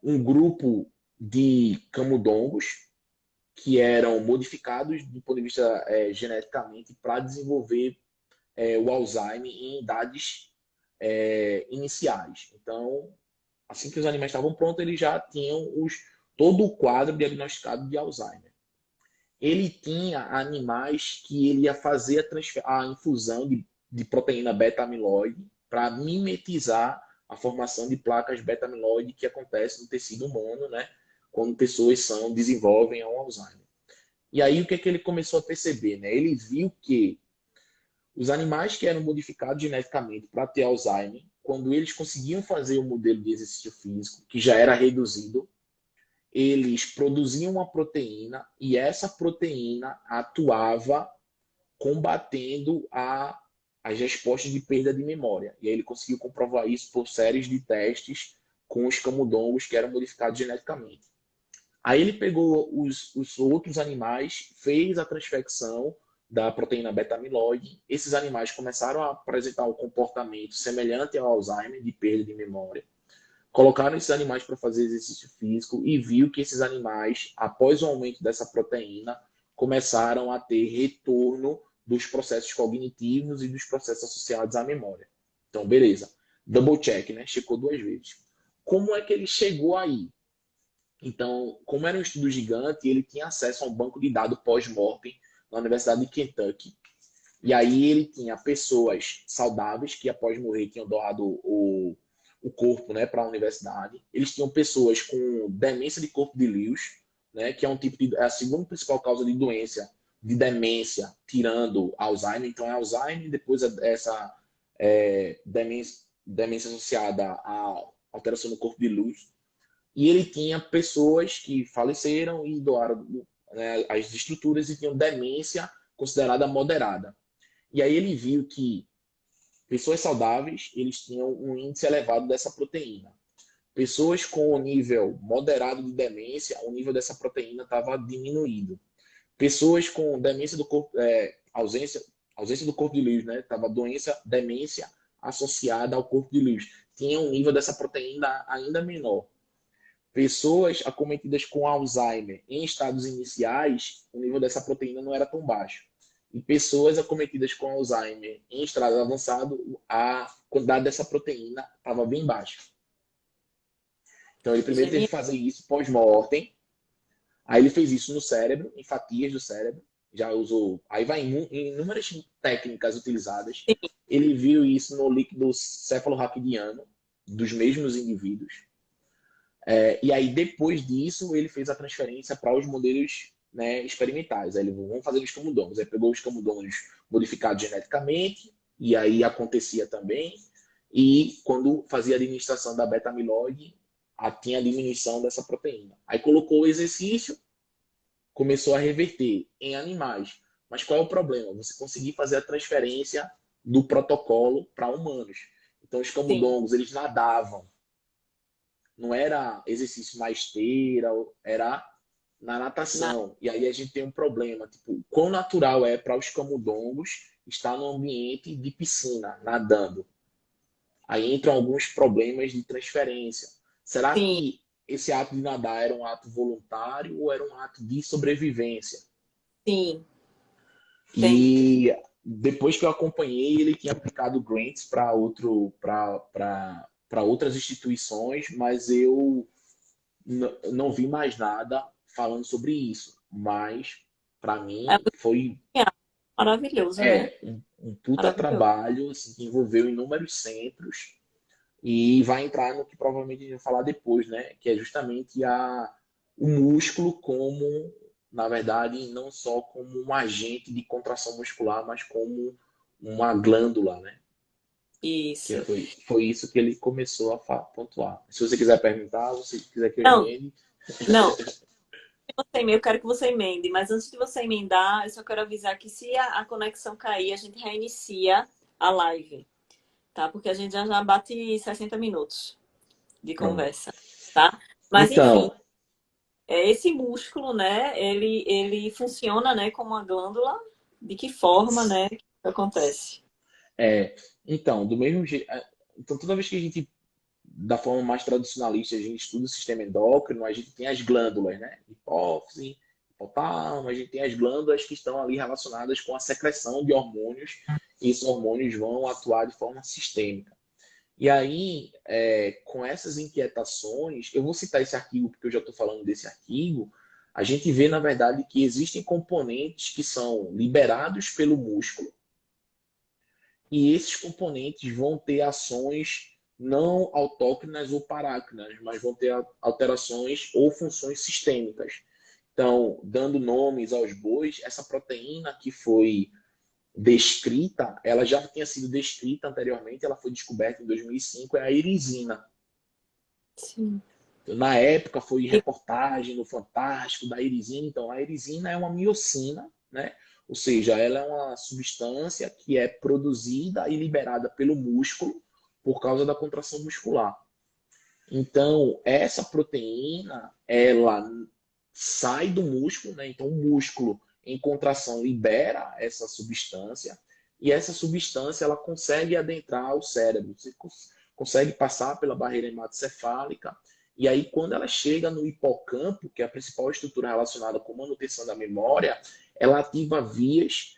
um grupo de camundongos que eram modificados do ponto de vista geneticamente para desenvolver o Alzheimer em idades iniciais. Então, assim que os animais estavam prontos, eles já tinham todo o quadro diagnosticado de Alzheimer. Ele tinha animais que ele ia fazer a infusão de proteína beta-amiloide para mimetizar a formação de placas beta-amiloide que acontece no tecido humano, né? Quando pessoas desenvolvem um Alzheimer. E aí o que, é que ele começou a perceber? Né? Ele viu que os animais que eram modificados geneticamente para ter Alzheimer, quando eles conseguiam fazer o modelo de exercício físico, que já era reduzido, eles produziam uma proteína e essa proteína atuava combatendo as respostas de perda de memória. E aí ele conseguiu comprovar isso por séries de testes com os camundongos que eram modificados geneticamente. Aí ele pegou os outros animais, fez a transfecção da proteína beta-amiloide. Esses animais começaram a apresentar um comportamento semelhante ao Alzheimer, de perda de memória. Colocaram esses animais para fazer exercício físico e viu que esses animais, após o aumento dessa proteína, começaram a ter retorno dos processos cognitivos e dos processos associados à memória. Então, beleza. Double check, né? Checou 2 vezes. Como é que ele chegou aí? Então, como era um estudo gigante, ele tinha acesso a um banco de dados pós-mortem na Universidade de Kentucky. E aí ele tinha pessoas saudáveis que após morrer tinham doado o corpo, né, para a universidade. Eles tinham pessoas com demência de corpo de Lewis, né, que é um tipo de, é a segunda principal causa de doença de demência, tirando Alzheimer. Então é Alzheimer, depois essa demência associada à alteração do corpo de Lewis. E ele tinha pessoas que faleceram e doaram, né, as estruturas e tinham demência considerada moderada. E aí ele viu que pessoas saudáveis, eles tinham um índice elevado dessa proteína. Pessoas com o nível moderado de demência, o nível dessa proteína estava diminuído. Pessoas com demência do corpo, ausência do corpo de Lewis, né? Tava demência associada ao corpo de Lewis. Tinha um nível dessa proteína ainda menor. Pessoas acometidas com Alzheimer em estados iniciais, o nível dessa proteína não era tão baixo. em pessoas acometidas com Alzheimer em estado avançado, a quantidade dessa proteína estava bem baixa. Então, ele primeiro teve Genial. que fazer isso pós-mortem. Aí ele fez isso no cérebro, em fatias do cérebro. Já usou. Aí vai em inúmeras técnicas utilizadas. Sim, Ele viu isso no líquido cefalorraquidiano dos mesmos indivíduos. E aí, depois disso, ele fez a transferência para os modelos, né, experimentais. Aí ele vamos fazer os camundongos. Aí pegou os camundongos modificados geneticamente, e aí acontecia também. E quando fazia a administração da beta-amiloide, tinha a diminuição dessa proteína. Aí colocou o exercício, começou a reverter em animais. Mas qual é o problema? Você conseguir fazer a transferência do protocolo para humanos. Então, os sim. camundongos, eles nadavam. Não era exercício na esteira, era na Na- natação. E aí a gente tem um problema, tipo, quão natural é para os camundongos estar no ambiente de piscina, nadando. Aí entram alguns problemas de transferência. Será sim, que esse ato de nadar era um ato voluntário ou era um ato de sobrevivência? sim. Entendi. E depois que eu acompanhei, ele tinha aplicado grants para outras instituições, mas eu não vi mais nada falando sobre isso. Mas, para É mim, muito foi genial. Maravilhoso, né? um puta Maravilhoso. trabalho assim, que envolveu inúmeros centros e vai entrar no que provavelmente a gente vai falar depois, né? Que é justamente o músculo como, na verdade, não só como um agente de contração muscular, mas como uma glândula, né? Que Isso. foi isso que ele começou a pontuar. Se você quiser perguntar, se você quiser que eu Não, emende. não. Eu quero que você emende, mas antes de você emendar, eu só quero avisar que se a conexão cair, a gente reinicia a live, tá? Porque a gente já bate 60 minutos de Pronto. conversa, tá? Mas enfim, Então, esse músculo, né? Ele funciona, né? Como uma glândula. De que forma, né? Que isso acontece? é, então, do mesmo jeito. Então, toda vez que a gente, da forma mais tradicionalista, a gente estuda o sistema endócrino, a gente tem as glândulas, né? Hipófise, hipotálamo, a gente tem as glândulas que estão ali relacionadas com a secreção de hormônios, e esses hormônios vão atuar de forma sistêmica. E aí, com essas inquietações, eu vou citar esse artigo porque eu já estou falando desse artigo, a gente vê, na verdade, que existem componentes que são liberados pelo músculo, e esses componentes vão ter ações não autócrinas ou parácrinas, mas vão ter alterações ou funções sistêmicas. Então, dando nomes aos bois, essa proteína que foi descrita, ela já tinha sido descrita anteriormente, ela foi descoberta em 2005, é a irisina. Sim. Na época foi reportagem no Fantástico da irisina. Então, a irisina é uma miocina, né? Ou seja, ela é uma substância que é produzida e liberada pelo músculo por causa da contração muscular. Então, essa proteína, ela sai do músculo, né? Então, o músculo em contração libera essa substância e essa substância ela consegue adentrar o cérebro. Você consegue passar pela barreira hematocefálica e aí, quando ela chega no hipocampo, que é a principal estrutura relacionada com manutenção da memória, ela ativa vias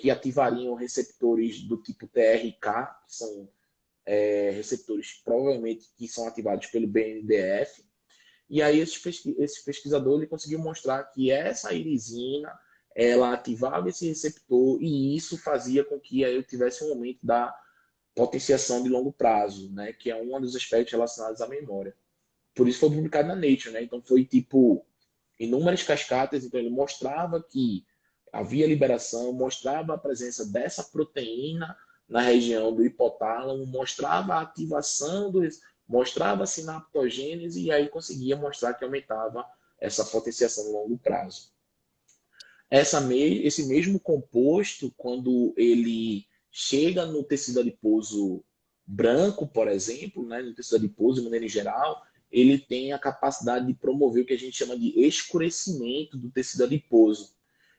que ativariam receptores do tipo TRK, que são receptores provavelmente que são ativados pelo BNDF. E aí esse pesquisador ele conseguiu mostrar que essa irisina ela ativava esse receptor e isso fazia com que aí eu tivesse um aumento da potenciação de longo prazo, né, que é um dos aspectos relacionados à memória. Por isso foi publicado na Nature, né? Então foi tipo inúmeras cascatas, então ele mostrava que havia liberação, mostrava a presença dessa proteína na região do hipotálamo, mostrava a ativação mostrava a sinaptogênese e aí conseguia mostrar que aumentava essa potenciação no longo prazo. Esse mesmo composto, quando ele chega no tecido adiposo branco, por exemplo, né, no tecido adiposo de maneira geral, ele tem a capacidade de promover o que a gente chama de escurecimento do tecido adiposo.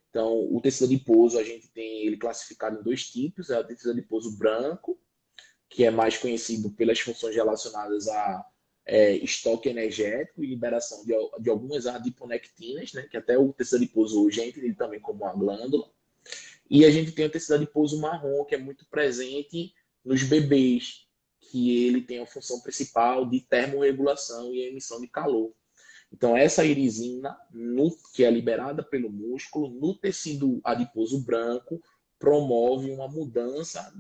Então, o tecido adiposo, a gente tem ele classificado em dois tipos, é o tecido adiposo branco, que é mais conhecido pelas funções relacionadas a estoque energético e liberação de algumas adiponectinas, né, que até o tecido adiposo hoje é entendido também como uma glândula. E a gente tem o tecido adiposo marrom, que é muito presente nos bebês, que ele tem a função principal de termorregulação e emissão de calor. Então, essa irisina, que é liberada pelo músculo, no tecido adiposo branco, promove uma mudança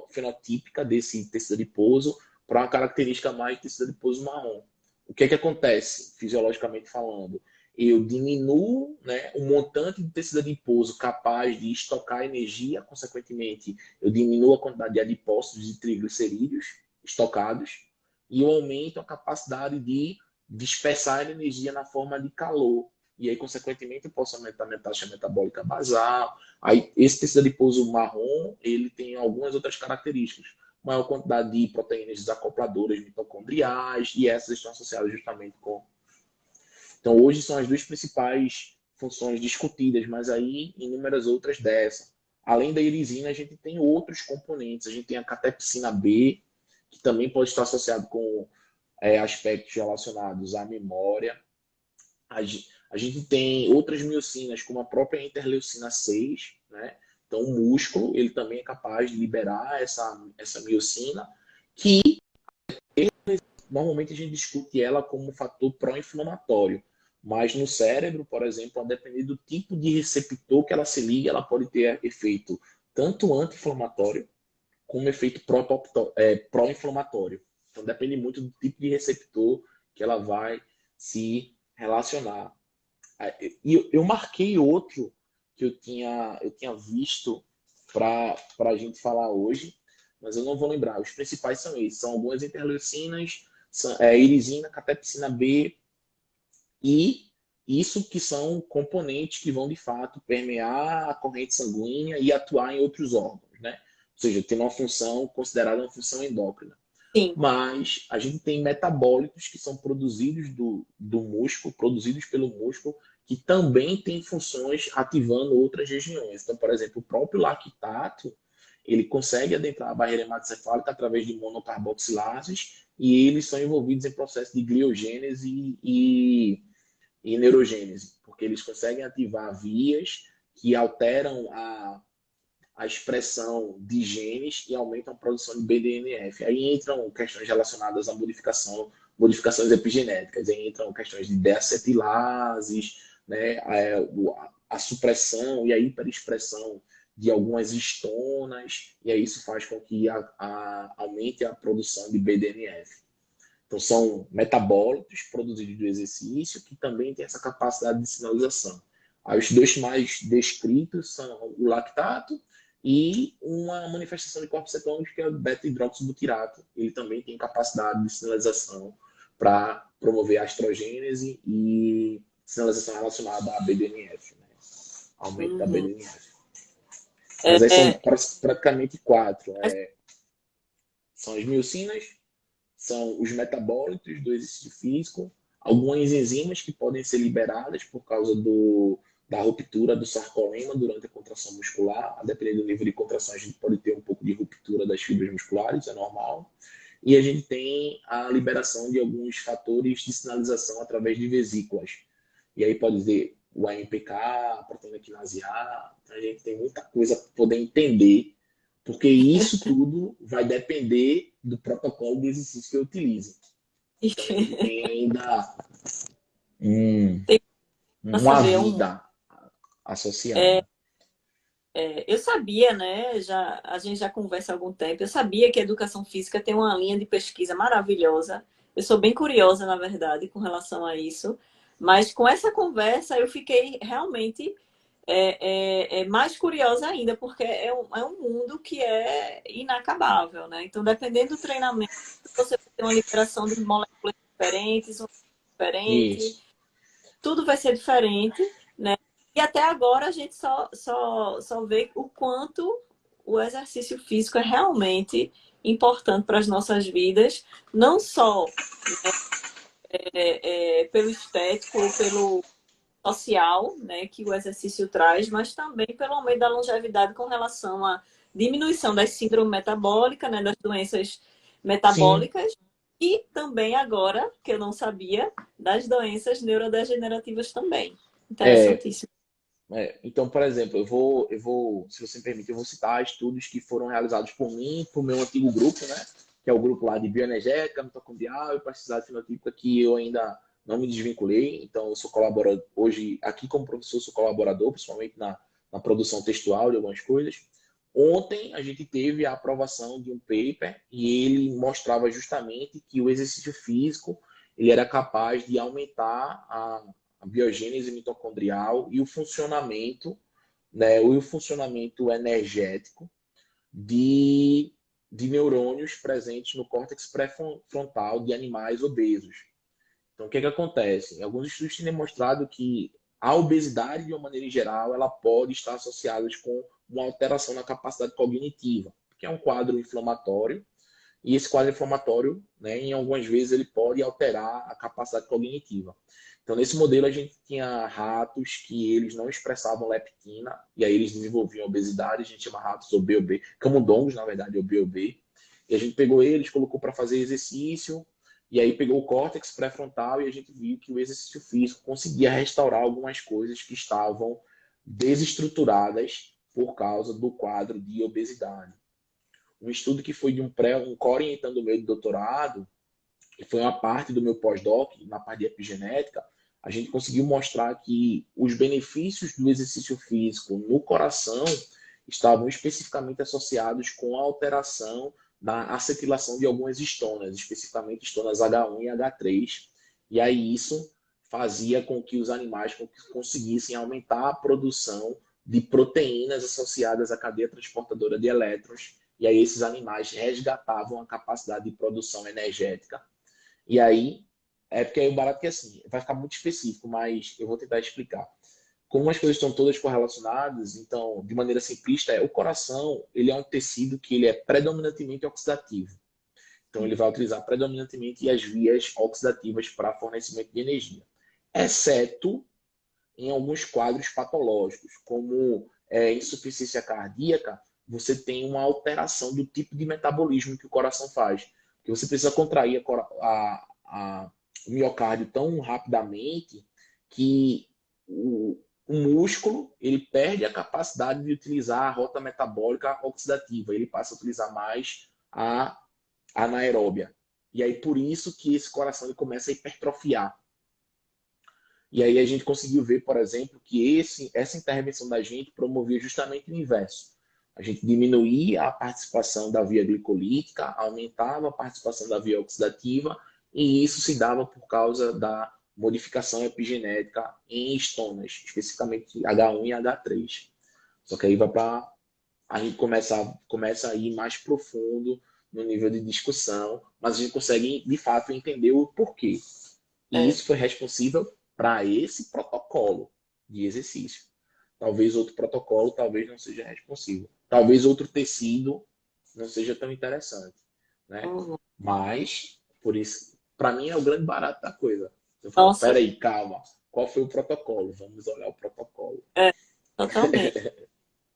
fenotípica desse tecido adiposo para uma característica mais de tecido adiposo marrom. O que é que acontece, fisiologicamente falando? Eu diminuo, né, o montante de tecido adiposo capaz de estocar energia, consequentemente, eu diminuo a quantidade de adipócitos e triglicerídeos estocados, e eu aumento a capacidade de dispersar energia na forma de calor. E aí, consequentemente, eu posso aumentar a minha taxa metabólica basal. Aí, esse tecido adiposo marrom, ele tem algumas outras características. Maior quantidade de proteínas desacopladoras mitocondriais, e essas estão associadas justamente com... Então, hoje são as duas principais funções discutidas, mas aí inúmeras outras dessa. Além da irisina, a gente tem outros componentes. A gente tem a catepsina B, que também pode estar associado com aspectos relacionados à memória. A gente tem outras miocinas, como a própria interleucina 6, né? Então, o músculo, ele também é capaz de liberar essa miocina, que normalmente a gente discute ela como um fator pró-inflamatório. Mas no cérebro, por exemplo, a depender do tipo de receptor que ela se liga, ela pode ter efeito tanto anti-inflamatório como efeito pró-inflamatório. Então depende muito do tipo de receptor que ela vai se relacionar. E eu marquei outro que eu tinha visto para a gente falar hoje, mas eu não vou lembrar. Os principais são esses. São algumas interleucinas, irisina, catepsina B, e isso que são componentes que vão, de fato, permear a corrente sanguínea e atuar em outros órgãos, né? Ou seja, tem uma função considerada uma função endócrina. Sim. Mas a gente tem metabólitos que são produzidos do músculo, produzidos pelo músculo, que também têm funções ativando outras regiões. Então, por exemplo, o próprio lactato, ele consegue adentrar a barreira hematocefálica através de monocarboxilases, e eles são envolvidos em processos de gliogênese e neurogênese, porque eles conseguem ativar vias que alteram a expressão de genes e aumentam a produção de BDNF. Aí entram questões relacionadas à modificações epigenéticas, aí entram questões de deacetilases, né, a supressão e a hiperexpressão de algumas histonas, e aí isso faz com que aumente a produção de BDNF. Então, são metabólitos produzidos do exercício que também têm essa capacidade de sinalização. Aí, os dois mais descritos são o lactato e uma manifestação de corpos cetônicos, que é o beta-hidroxibutirato. Ele também tem capacidade de sinalização para promover a astrogênese e sinalização relacionada à BDNF, né? Aumento da Uhum. BDNF. Mas aí são praticamente quatro. São as miocinas, são os metabólitos do exercício físico, algumas enzimas que podem ser liberadas por causa da ruptura do sarcolema durante a contração muscular. A depender do nível de contração, a gente pode ter um pouco de ruptura das fibras musculares, é normal. E a gente tem a liberação de alguns fatores de sinalização através de vesículas. E aí pode ser o AMPK, a proteína quinase A. A gente tem muita coisa para poder entender, porque isso tudo vai depender do protocolo de exercício que eu utilize. Então a gente tem ainda Tem para uma saber um. vida associada. Eu sabia, né? A gente já conversa há algum tempo. Eu sabia que a educação física tem uma linha de pesquisa maravilhosa. Eu sou bem curiosa, na verdade, com relação a isso. Mas com essa conversa eu fiquei realmente mais curiosa ainda, porque é um mundo que é inacabável, né? Então, dependendo do treinamento, você vai ter uma liberação de moléculas diferentes, um diferente, Isso. tudo vai ser diferente, né? E até agora a gente só vê o quanto o exercício físico é realmente importante para as nossas vidas, não só pelo estético ou pelo social, né, que o exercício traz, mas também pelo aumento da longevidade com relação à diminuição das síndromes metabólicas, né, das doenças Sim, metabólicas e também agora, que eu não sabia, das doenças neurodegenerativas também. é, Interessantíssimo. Então, por exemplo, se você me permite, eu vou citar estudos que foram realizados por mim, por meu antigo grupo, né? Que é o grupo lá de bioenergética, mitocondrial e plasticidade fenotípica, que eu ainda não me desvinculei. Então, eu sou colaborador, hoje, aqui como professor, sou colaborador, principalmente na produção textual de algumas coisas. Ontem, a gente teve a aprovação de um paper e ele mostrava justamente que o exercício físico ele era capaz de aumentar a biogênese mitocondrial e o funcionamento, né, o funcionamento energético de, de neurônios presentes no córtex pré-frontal de animais obesos. Então, o que acontece? Alguns estudos têm demonstrado que a obesidade, de uma maneira geral, ela pode estar associada com uma alteração na capacidade cognitiva, que é um quadro inflamatório, e esse quadro inflamatório, né, em algumas vezes, ele pode alterar a capacidade cognitiva. Então, nesse modelo, a gente tinha ratos que eles não expressavam leptina, e aí eles desenvolviam obesidade, a gente chama ratos OB, camundongos, na verdade, OB. E a gente pegou eles, colocou para fazer exercício, e aí pegou o córtex pré-frontal e a gente viu que o exercício físico conseguia restaurar algumas coisas que estavam desestruturadas por causa do quadro de obesidade. Um estudo que foi de um co-orientando meu de doutorado, que foi uma parte do meu pós-doc, na parte de epigenética, a gente conseguiu mostrar que os benefícios do exercício físico no coração estavam especificamente associados com a alteração na acetilação de algumas histonas, especificamente histonas H1 e H3. E aí isso fazia com que os animais conseguissem aumentar a produção de proteínas associadas à cadeia transportadora de elétrons. E aí esses animais resgatavam a capacidade de produção energética. E aí, porque aí o barato é assim, vai ficar muito específico, mas eu vou tentar explicar. Como as coisas estão todas correlacionadas, então, de maneira simplista, o coração ele é um tecido que ele é predominantemente oxidativo. Então, ele vai utilizar predominantemente as vias oxidativas para fornecimento de energia, exceto em alguns quadros patológicos, como insuficiência cardíaca, você tem uma alteração do tipo de metabolismo que o coração faz. Porque você precisa contrair o miocárdio tão rapidamente que o músculo ele perde a capacidade de utilizar a rota metabólica oxidativa, ele passa a utilizar mais a anaeróbia. E aí por isso que esse coração ele começa a hipertrofiar. E aí a gente conseguiu ver, por exemplo, que essa intervenção da gente promovia justamente o inverso. A gente diminuía a participação da via glicolítica, aumentava a participação da via oxidativa, e isso se dava por causa da modificação epigenética em estonas, especificamente H1 e H3. Só que aí a gente começa a ir mais profundo no nível de discussão, mas a gente consegue, de fato, entender o porquê. E É. isso foi responsável para esse protocolo de exercício. Talvez outro protocolo talvez não seja responsivo. Talvez outro tecido não seja tão interessante, né? Uhum. Mas, por isso, para mim é o grande barato da coisa. Eu falo, Nossa, peraí, calma. Qual foi o protocolo? Vamos olhar o protocolo. é, totalmente.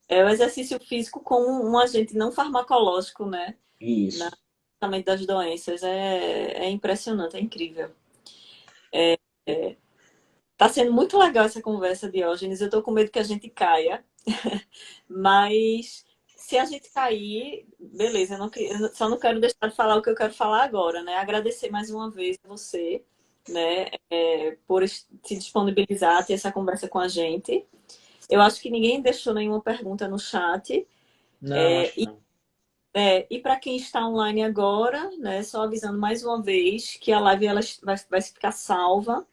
É o exercício físico como um agente não farmacológico, né? No Isso. tratamento das doenças. É impressionante, é incrível. Tá sendo muito legal essa conversa, Diógenes. Eu tô com medo que a gente caia. Mas se a gente cair, beleza, eu só não quero deixar de falar o que eu quero falar agora, né? Agradecer mais uma vez a você, né, por se disponibilizar a ter essa conversa com a gente. Eu acho que ninguém deixou nenhuma pergunta no chat. Não, acho que não. E para quem está online agora, né, só avisando mais uma vez que a live ela vai ficar salva,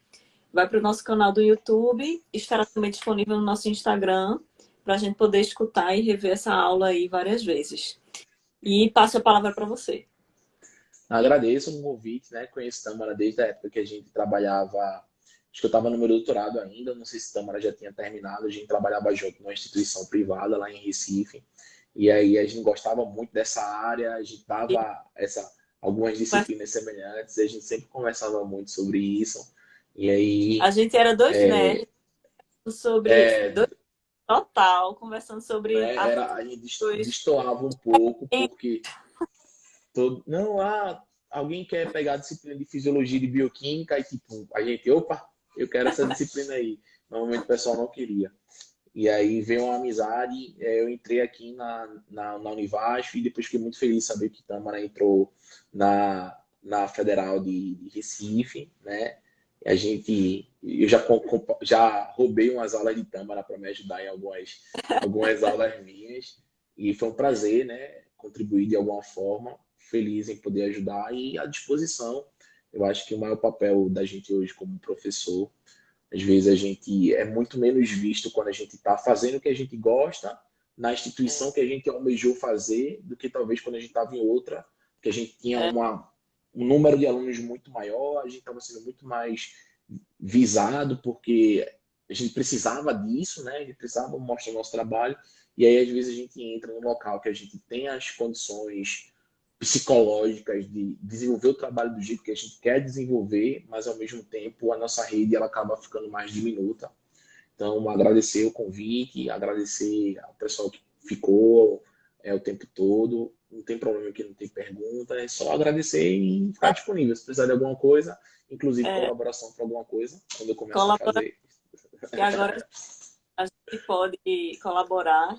vai para o nosso canal do YouTube, estará também disponível no nosso Instagram, para a gente poder escutar e rever essa aula aí várias vezes. E passo a palavra para você. Agradeço o convite, né? Conheço Tâmara desde a época que a gente trabalhava. Acho que eu estava no meu doutorado ainda, não sei se Tâmara já tinha terminado. A gente trabalhava junto numa instituição privada lá em Recife. E aí a gente gostava muito dessa área, a gente dava algumas disciplinas semelhantes, a gente sempre conversava muito sobre isso. E A aí gente era dois nerds sobre é, dois total, conversando sobre a gente artigos. destoava um pouco, porque não, alguém quer pegar a disciplina de fisiologia e de bioquímica e tipo, a gente, opa, eu quero essa disciplina aí. Normalmente o pessoal não queria. E aí veio uma amizade, eu entrei aqui na Univasf e depois fiquei muito feliz de saber que Tâmara entrou na Federal de Recife, né? E eu já roubei umas aulas de Tâmara para me ajudar em algumas aulas minhas e foi um prazer, né? Contribuir de alguma forma, feliz em poder ajudar e à disposição. Eu acho que o maior papel da gente hoje como professor, às vezes a gente é muito menos visto quando a gente está fazendo o que a gente gosta, na instituição que a gente almejou fazer, do que talvez quando a gente estava em outra, que a gente tinha É, um número de alunos muito maior, a gente estava sendo muito mais visado, porque a gente precisava disso, né? A gente precisava mostrar o nosso trabalho, e aí às vezes a gente entra num local que a gente tem as condições psicológicas de desenvolver o trabalho do jeito que a gente quer desenvolver, mas ao mesmo tempo a nossa rede ela acaba ficando mais diminuta. Então, agradecer o convite, agradecer ao pessoal que ficou o tempo todo. Não tem problema que não tem pergunta, é só agradecer e ficar disponível. Se precisar de alguma coisa, inclusive é, colaboração para alguma coisa, quando eu começo a colabora, fazer que agora a gente pode colaborar.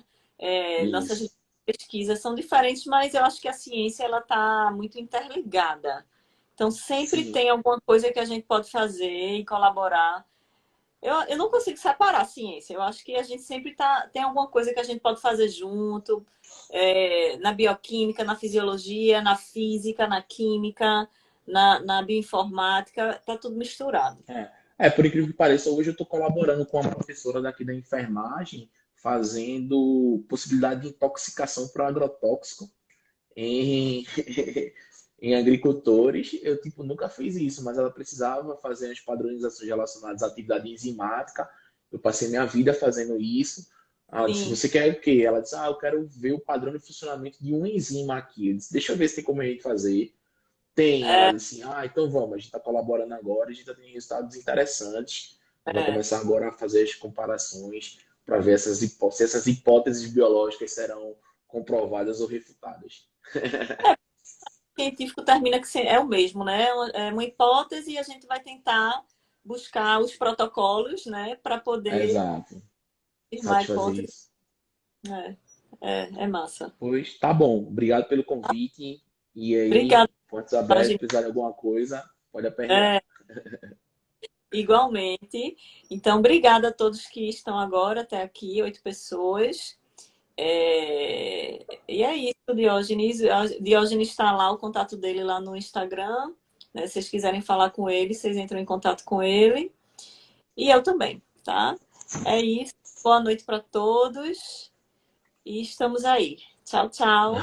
Nossas isso. pesquisas são diferentes, mas eu acho que a ciência ela está muito interligada. Então, sempre Sim, tem alguma coisa que a gente pode fazer e colaborar. Eu não consigo separar a ciência. Eu acho que a gente sempre tem alguma coisa que a gente pode fazer junto, na bioquímica, na fisiologia, na física, na química, na bioinformática, está tudo misturado. por incrível que pareça, hoje eu estou colaborando com uma professora daqui da enfermagem, fazendo possibilidade de intoxicação para agrotóxico em, em agricultores. Eu tipo nunca fiz isso, mas ela precisava fazer as padronizações relacionadas à atividade enzimática. Eu passei minha vida fazendo isso. Ela disse: Sim, "Você quer o quê?" Ela disse: "Eu quero ver o padrão de funcionamento de uma enzima aqui." Eu disse: "Deixa eu ver se tem como a gente fazer." Tem. Ela é, disse: então vamos, a gente está colaborando agora, a gente está tendo resultados interessantes. A gente vai é. começar agora a fazer as comparações para ver se essas hipóteses biológicas serão comprovadas ou refutadas. Científico termina que é o mesmo, né? É uma hipótese e a gente vai tentar buscar os protocolos, né, para poder Exato. afirmar a Satisfazer hipótese. isso. É massa. Pois tá bom. Obrigado pelo convite. E aí, Obrigada, portas abertas, Jorge. precisar de alguma coisa, pode aperrear. Igualmente. Então, obrigada a todos que estão agora até aqui, 8 pessoas. E é isso, Diógenes. Diógenes está lá, o contato dele lá no Instagram. Né? Se vocês quiserem falar com ele, vocês entram em contato com ele. E eu também, tá? É isso. Boa noite para todos. E estamos aí. Tchau, tchau.